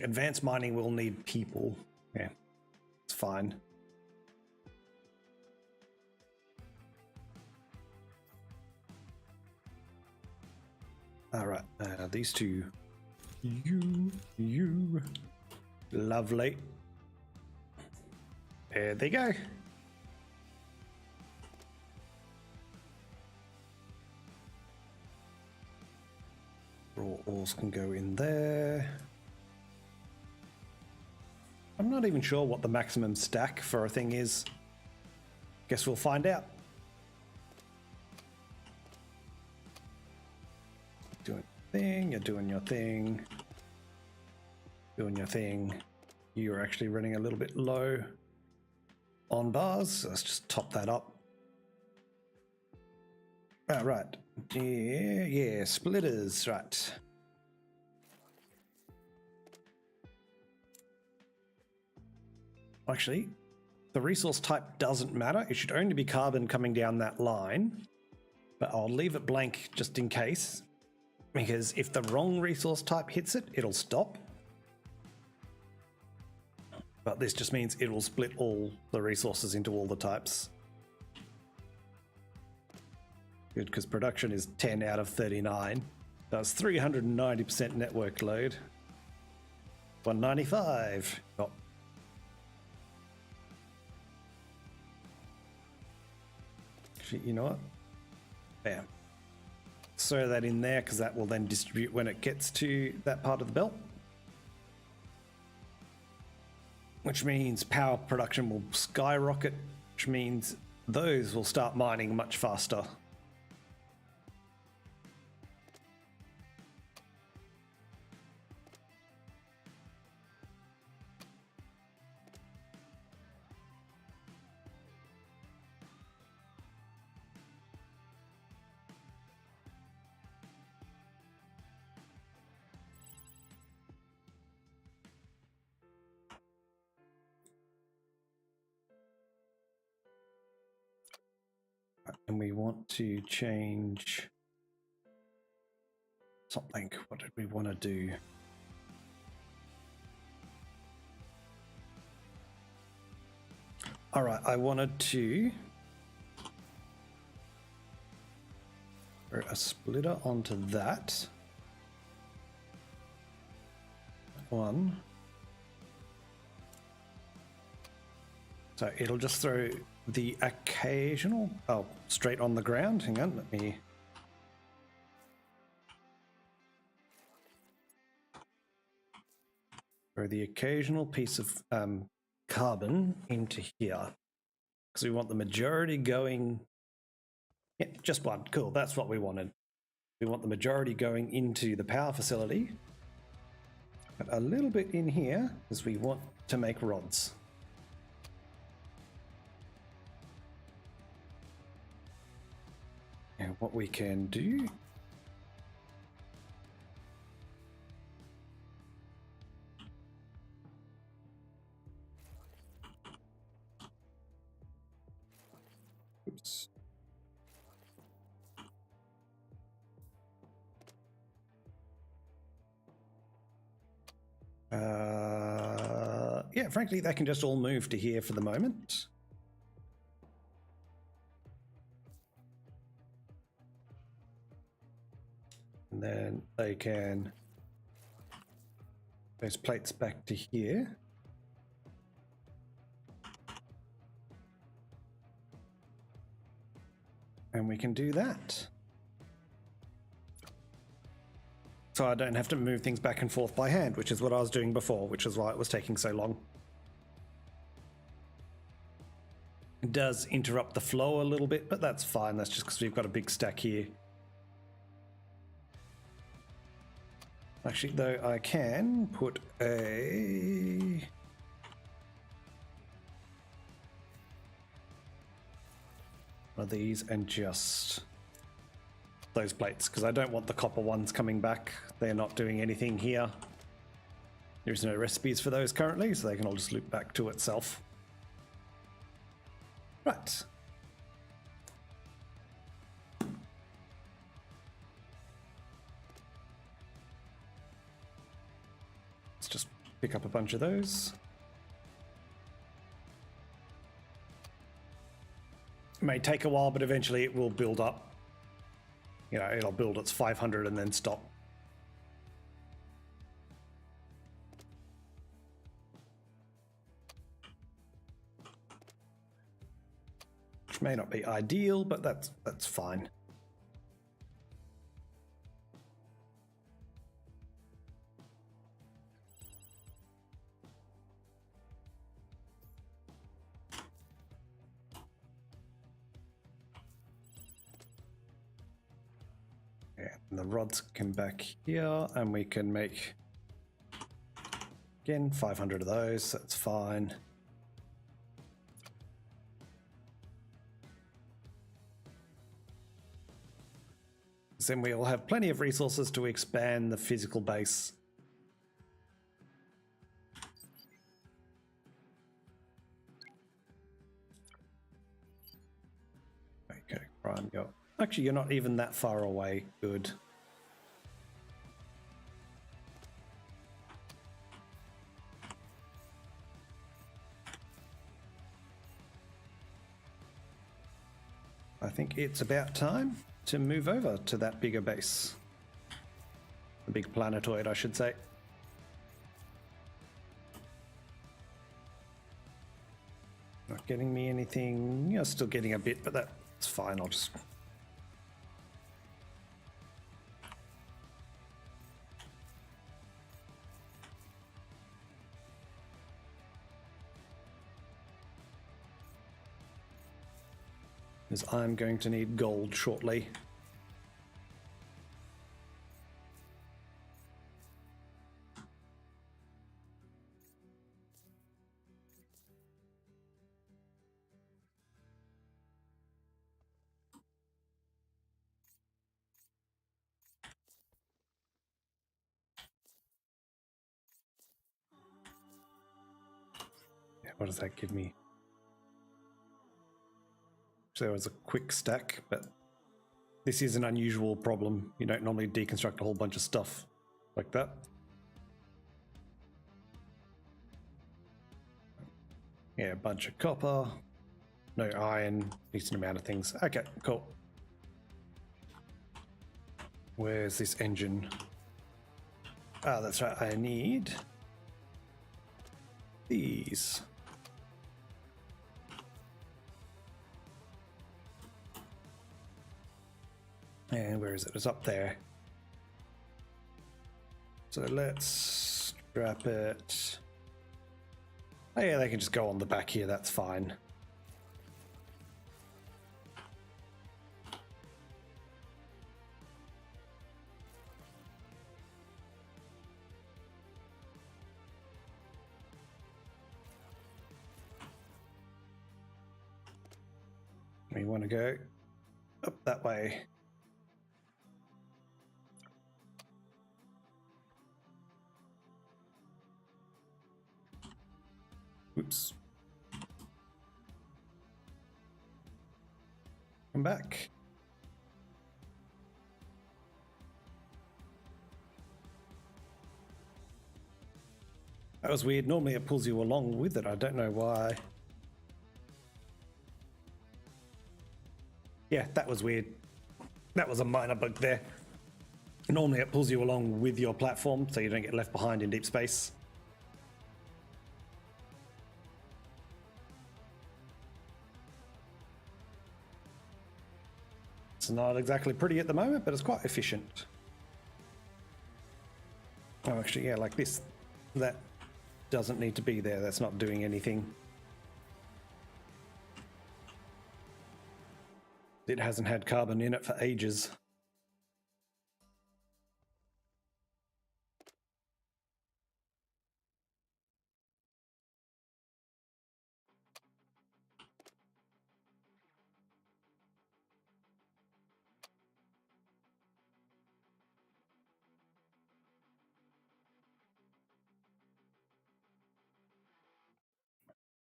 Advanced mining will need people. Yeah, it's fine. All right, these two. You. Lovely. There they go. Raw ores can go in there. I'm not even sure what the maximum stack for a thing is. Guess we'll find out. Doing your thing, you're doing your thing. Doing your thing. You're actually running a little bit low on bars. So let's just top that up. Ah, right. Yeah, splitters, right. Actually, the resource type doesn't matter. It should only be carbon coming down that line. But I'll leave it blank just in case. Because if the wrong resource type hits it, it'll stop. But this just means it will split all the resources into all the types. Good, because production is 10 out of 39. That's 390% network load. 195. Oh. Actually, you know what? Bam. Throw that in there because that will then distribute when it gets to that part of the belt. Which means power production will skyrocket, which means those will start mining much faster. And we want to change something. What did we want to do? All right, I wanted to throw a splitter onto that one. So it'll just throw the occasional, oh, straight on the ground. Hang on, let me. Throw the occasional piece of carbon into here. Because we want the majority going, yeah, just one, cool, that's what we wanted. We want the majority going into the power facility. But a little bit in here, because we want to make rods. And what we can do oops. Yeah, frankly, they can just all move to here for the moment. And then they can those plates back to here. And we can do that. So I don't have to move things back and forth by hand, which is what I was doing before, which is why it was taking so long. It does interrupt the flow a little bit, but that's fine. That's just because we've got a big stack here. Actually, though, I can put a... one of these and just those plates, because I don't want the copper ones coming back. They're not doing anything here. There's no recipes for those currently, so they can all just loop back to itself. Right. Let's just pick up a bunch of those. It may take a while, but eventually it will build up. You know, it'll build its 500 and then stop. Which may not be ideal, but that's fine. Yeah, and the rods come back here, and we can make, again, 500 of those. That's fine. Then we'll have plenty of resources to expand the physical base. Okay, Prime, go. Actually, you're not even that far away. Good. I think it's about time to move over to that bigger base. The big planetoid, I should say. Not getting me anything. You're still getting a bit, but that's fine. I'll just... because I'm going to need gold shortly. Yeah, what does that give me? So there was a quick stack, but this is an unusual problem. You don't normally deconstruct a whole bunch of stuff like that. Yeah, a bunch of copper, no iron, decent amount of things. Okay, cool. Where's this engine? Ah, that's right, I need these. And where is it? It's up there. So let's strap it. Oh yeah, they can just go on the back here, that's fine. We want to go up that way. Oops. Come back. That was weird. Normally it pulls you along with it. I don't know why. Yeah, that was weird. That was a minor bug there. Normally it pulls you along with your platform so you don't get left behind in deep space. It's not exactly pretty at the moment, but it's quite efficient. Oh, actually, yeah, like this. That doesn't need to be there. That's not doing anything. It hasn't had carbon in it for ages.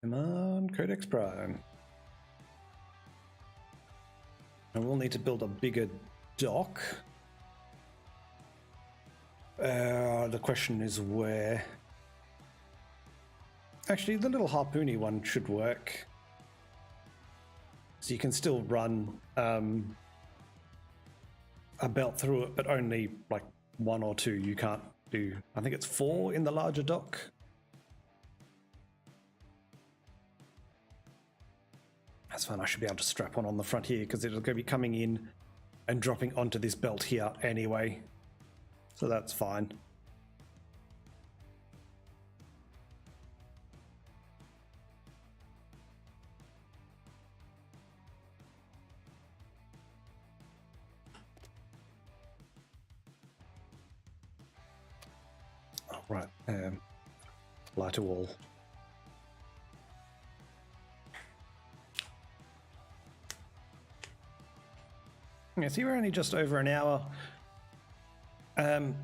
Come on, Codex Prime. And we'll need to build a bigger dock. The question is where. Actually, the little harpoony one should work. So you can still run a belt through it, but only like 1 or 2. You can't do, I think it's 4 in the larger dock. That's fine. I should be able to strap one on the front here because it'll go be coming in and dropping onto this belt here anyway. So that's fine. Right, light a wall. Yeah, see, we're only just over an hour. And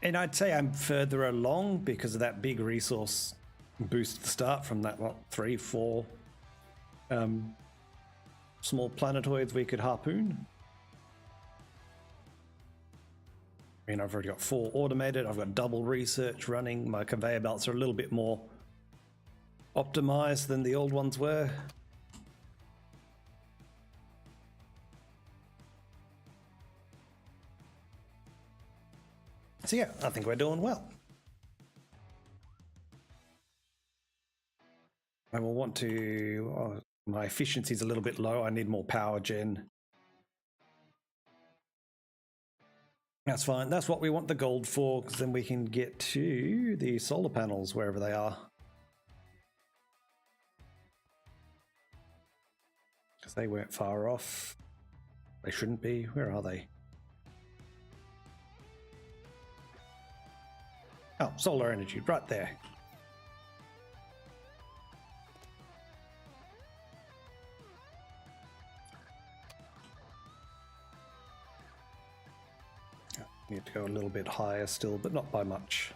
I'd say I'm further along because of that big resource boost at the start from that, what, 3, 4 small planetoids we could harpoon. I mean, I've already got 4 automated. I've got double research running. My conveyor belts are a little bit more optimized than the old ones were. So yeah, I think we're doing well. I will want to... Oh, my efficiency's a little bit low. I need more power gen. That's fine. That's what we want the gold for, because then we can get to the solar panels wherever they are. Because they weren't far off. They shouldn't be. Where are they? Oh, solar energy, right there. Need to go a little bit higher still, but not by much.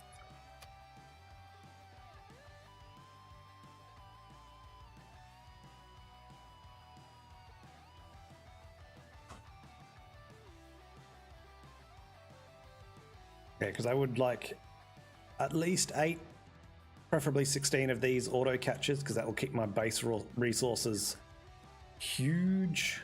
Yeah, because I would like at least 8, preferably 16 of these auto catches, because that will keep my base resources huge.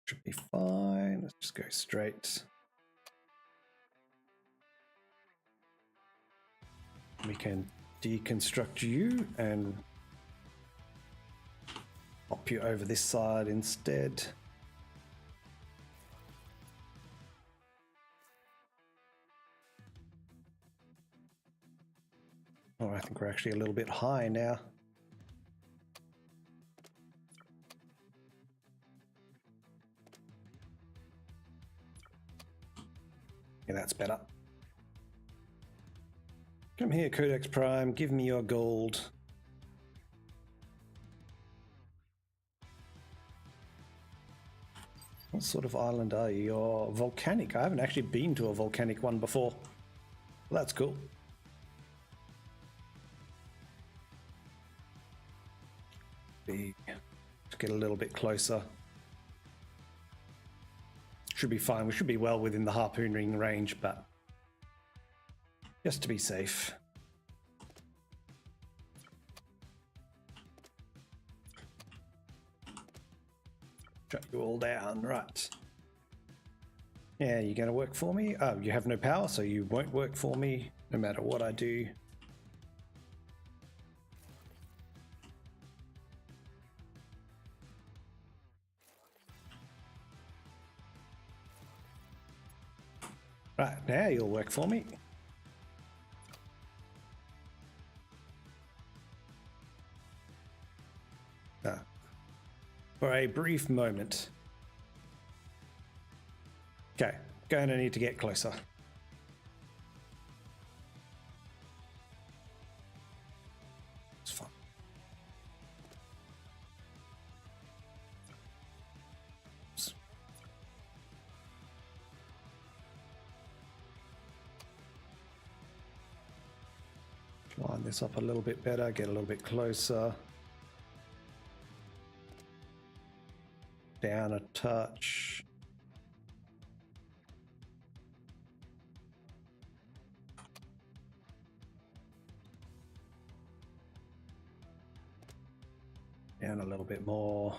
Should be fine. Let's just go straight. We can deconstruct you and pop you over this side instead. Oh, I think we're actually a little bit high now. Yeah, that's better. Come here, Codex Prime, give me your gold. What sort of island are you? You're volcanic. I haven't actually been to a volcanic one before. Well, that's cool. Let's get a little bit closer. Should be fine. We should be well within the harpooning range, but just to be safe. Shut you all down, right. Yeah, you're going to work for me? Oh, you have no power, so you won't work for me no matter what I do. Right, now you'll work for me. For a brief moment. Okay, going to need to get closer. It's fine. Line this up a little bit better, get a little bit closer. Down a touch. Down a little bit more.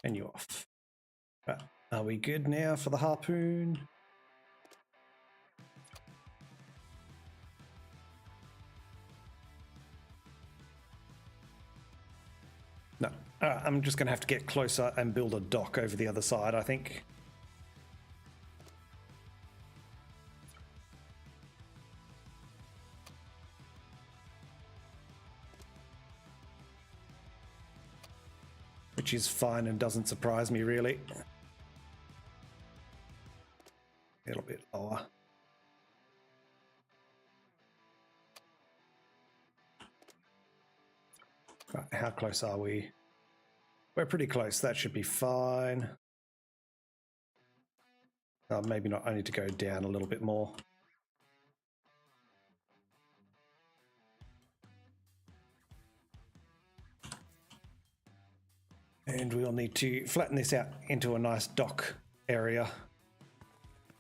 And you off. Right. Are we good now for the harpoon? No. I'm just going to have to get closer and build a dock over the other side, I think. which is fine and doesn't surprise me really. A little bit lower. Right, how close are we? We're pretty close. That should be fine. Maybe not. I need to go down a little bit more. And we'll need to flatten this out into a nice dock area.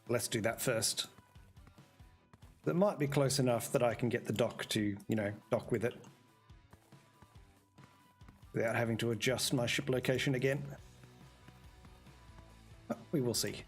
Let's do that first. That might be close enough that I can get the dock to, you know, dock with it without having to adjust my ship location again. But we will see.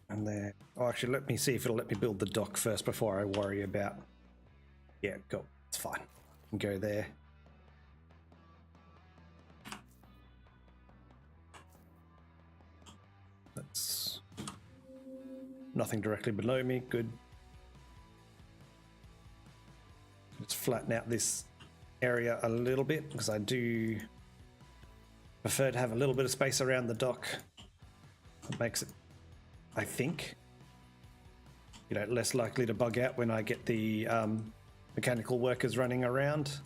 And there. Oh, actually, let me see if it'll let me build the dock first before I worry about. Yeah, go. It's fine. I can go there. That's nothing directly below me. Good. Let's flatten out this area a little bit because I do prefer to have a little bit of space around the dock. It makes it, I think, you know, less likely to bug out when I get the mechanical workers running around.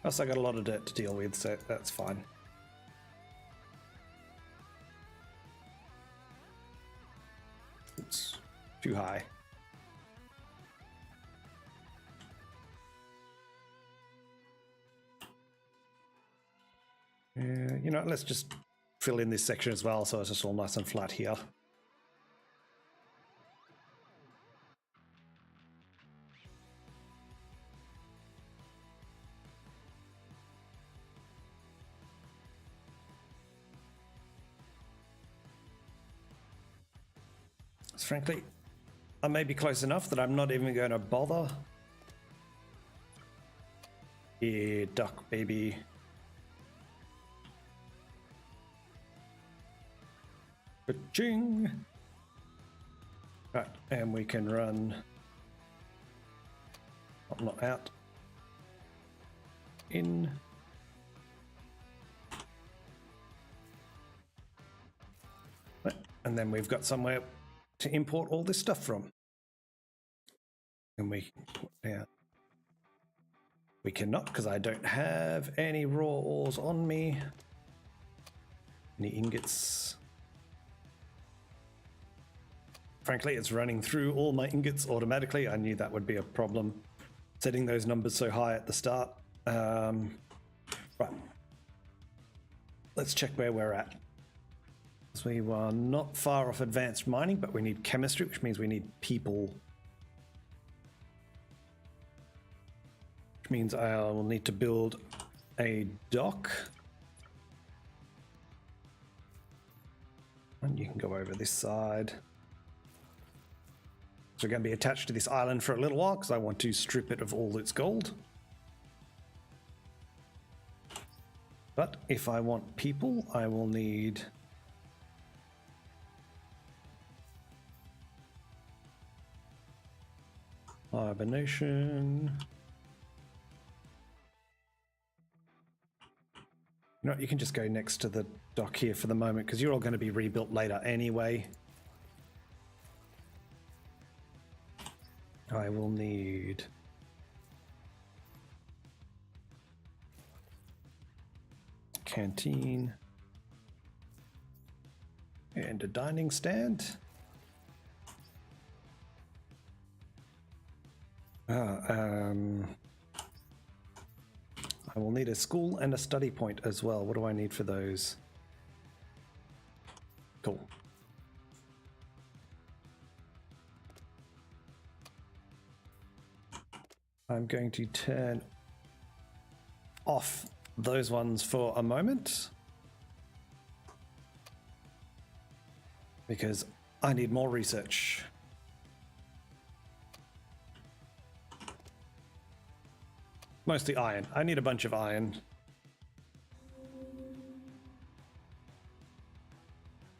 Plus, I got a lot of dirt to deal with, so that's fine. It's too high. You know, let's just fill in this section as well, so it's just all nice and flat here. So frankly, I may be close enough that I'm not even going to bother. Yeah, duck, baby. Ka-ching! Right, and we can run not out, in, and then we've got somewhere to import all this stuff from. And we cannot because I don't have any raw ores on me. Any ingots. Frankly, it's running through all my ingots automatically. I knew that would be a problem, setting those numbers so high at the start. Right. Let's check where we're at. So we are not far off advanced mining, but we need chemistry, which means we need people. Which means I will need to build a dock. And you can go over this side. So we're going to be attached to this island for a little while because I want to strip it of all its gold. But if I want people, I will need hibernation. You know what, you can just go next to the dock here for the moment because you're all going to be rebuilt later anyway. I will need canteen and a dining stand. I will need a school and a study point as well. What do I need for those? Cool. I'm going to turn off those ones for a moment. because I need more research. Mostly iron. I need a bunch of iron.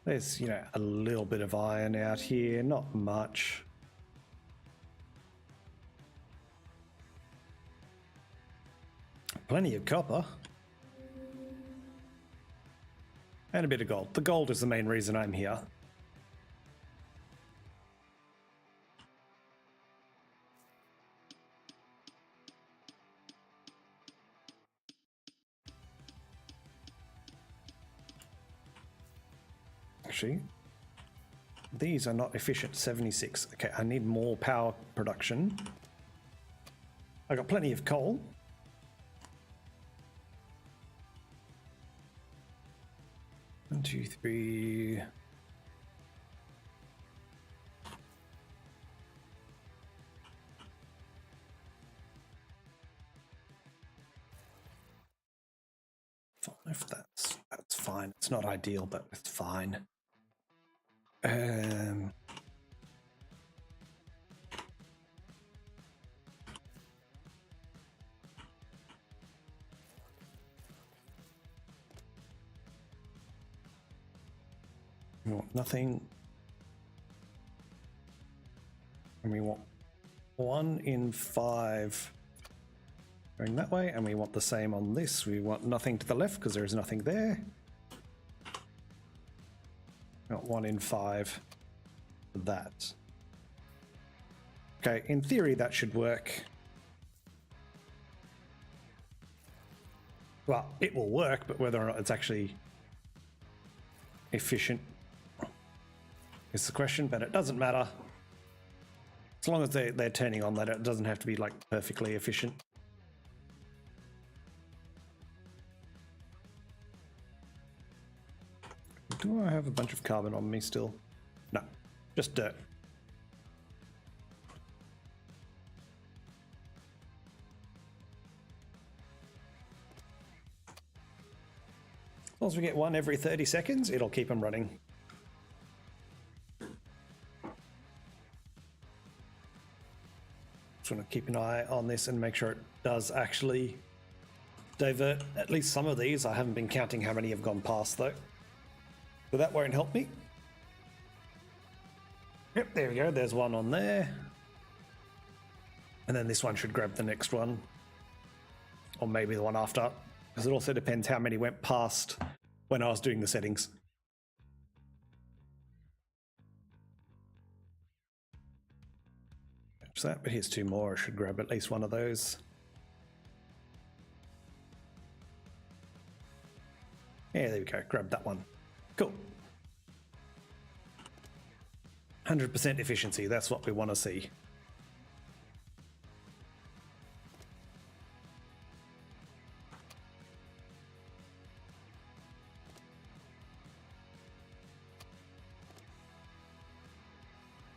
There's, you know, a little bit of iron out here, not much. Plenty of copper. And a bit of gold. The gold is the main reason I'm here. Actually, these are not efficient. 76. Okay, I need more power production. I got plenty of coal. One, two, three. Five. That's fine. It's not ideal, but it's fine. We want nothing. And we want 1 in 5 going that way, and we want the same on this. We want nothing to the left because there is nothing there. Not 1 in 5 for that. Okay, in theory that should work. Well, it will work, but whether or not it's actually efficient is the question, but it doesn't matter. As long as they're turning on that, it doesn't have to be like perfectly efficient. Do I have a bunch of carbon on me still? No, just dirt. As long as we get one every 30 seconds, it'll keep them running. Just want to keep an eye on this and make sure it does actually divert at least some of these. I haven't been counting how many have gone past though. But that won't help me. Yep, there we go. There's one on there. And then this one should grab the next one. Or maybe the one after. Because it also depends how many went past when I was doing the settings. Catch that, but here's 2 more. I should grab at least one of those. Yeah, there we go. Grab that one. Cool. 100% efficiency, that's what we want to see.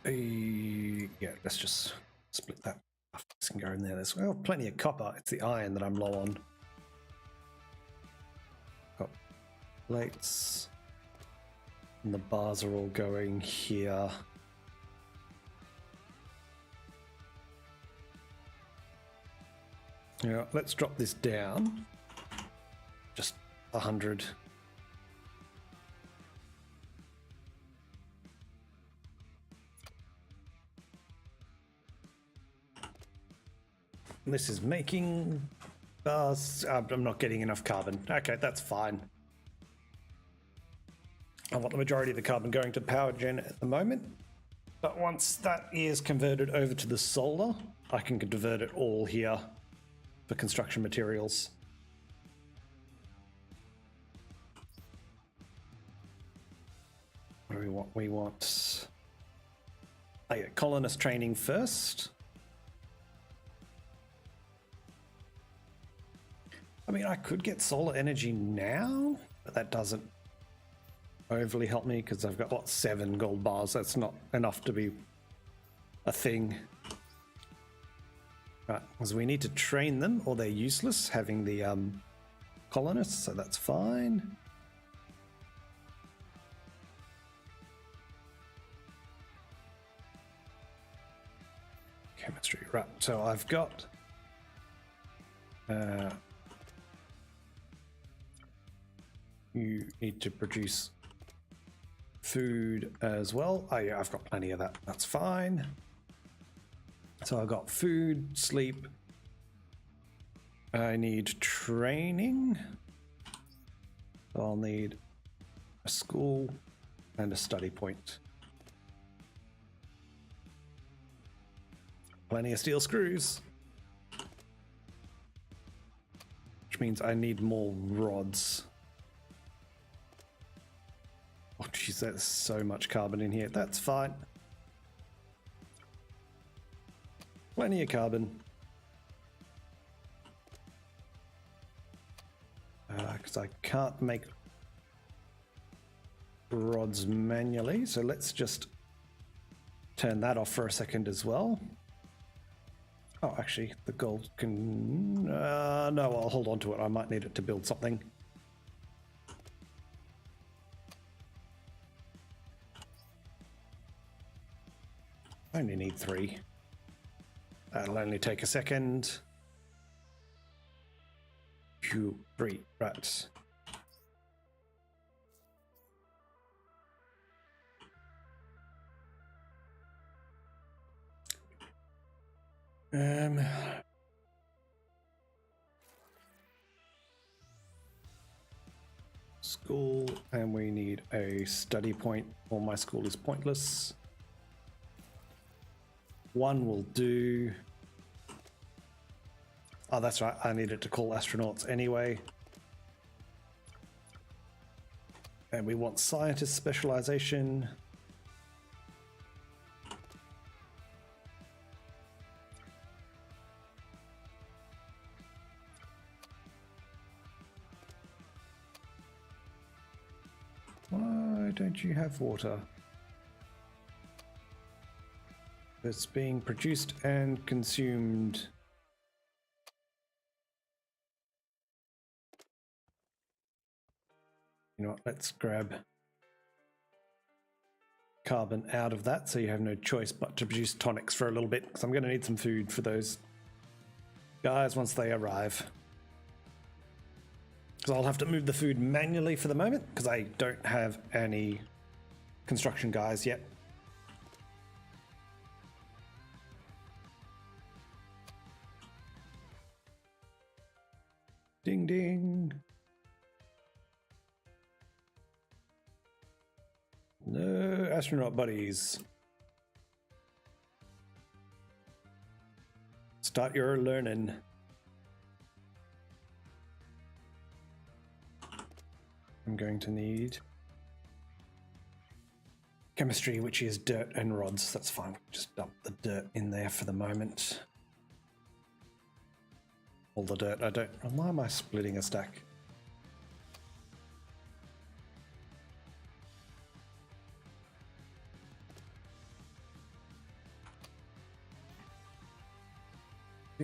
Yeah, let's just split that. This can go in there. There's plenty of copper. It's the iron that I'm low on. Got plates. And the bars are all going here. Yeah, let's drop this down. Just 100. This is making bars. I'm not getting enough carbon. Okay, that's fine. I want the majority of the carbon going to the power gen at the moment. But once that is converted over to the solar, I can divert it all here for construction materials. What do we want? We want colonist training first. I mean, I could get solar energy now, but that doesn't overly help me because I've got, 7 gold bars. That's not enough to be a thing. Right, because we need to train them or they're useless having the colonists, so that's fine. Chemistry, right. So I've got you need to produce food as well. Oh yeah, I've got plenty of that. That's fine. So I've got food, sleep. I need training. So I'll need a school and a study point. Plenty of steel screws. Which means I need more rods. Oh jeez, there's so much carbon in here. That's fine. Plenty of carbon. Because I can't make rods manually, so let's just turn that off for a second as well. Oh, actually, the gold can... no, I'll hold on to it. I might need it to build something. I only need 3. That'll only take a second. 2, 3, right. School, and we need a study point, or my school is pointless. 1 will do. Oh, that's right, I needed to call astronauts anyway. And we want scientist specialization. Why don't you have water? It's being produced and consumed. You know what, let's grab carbon out of that so you have no choice but to produce tonics for a little bit, because I'm going to need some food for those guys once they arrive. Because I'll have to move the food manually for the moment, because I don't have any construction guys yet. Ding ding. No astronaut buddies. Start your learning. I'm going to need chemistry, which is dirt and rods. That's fine. Just dump the dirt in there for the moment. All the dirt. I don't... Why am I splitting a stack?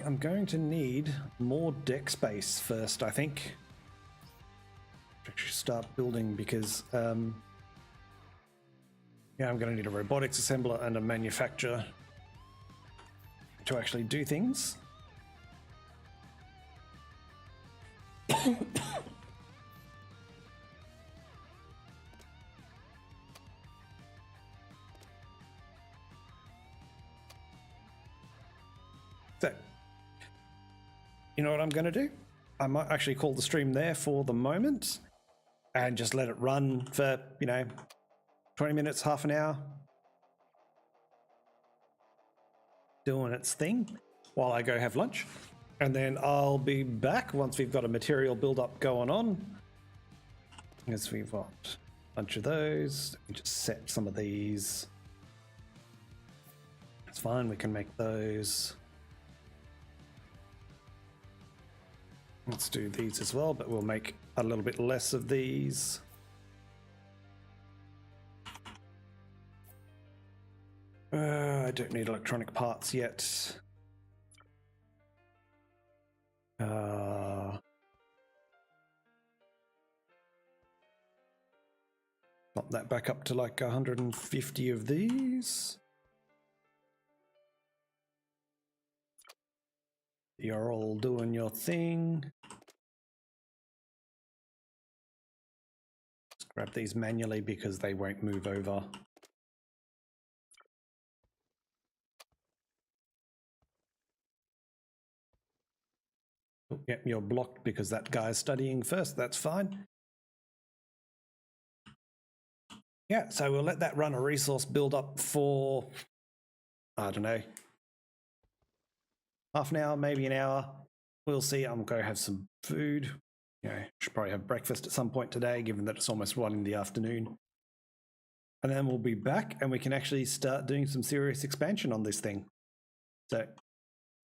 I'm going to need more deck space first, I think. Actually start building, because yeah, I'm going to need a robotics assembler and a manufacturer to actually do things. So, you know what I'm going to do? I might actually call the stream there for the moment and just let it run for, 20 minutes, half an hour. Doing its thing while I go have lunch. And then I'll be back once we've got a material build-up going on. As we've got a bunch of those. Just set some of these. It's fine, we can make those. Let's do these as well, but we'll make a little bit less of these. I don't need electronic parts yet. Not that back up to like 150 of these. You're all doing your thing. Just grab these manually because they won't move over. Oh, yep, you're blocked because that guy's studying first. That's fine. Yeah, so we'll let that run a resource build up for, I don't know, half an hour, maybe an hour. We'll see. I'm going to have some food. You know, should probably have breakfast at some point today, given that it's almost 1 in the afternoon. And then we'll be back and we can actually start doing some serious expansion on this thing. So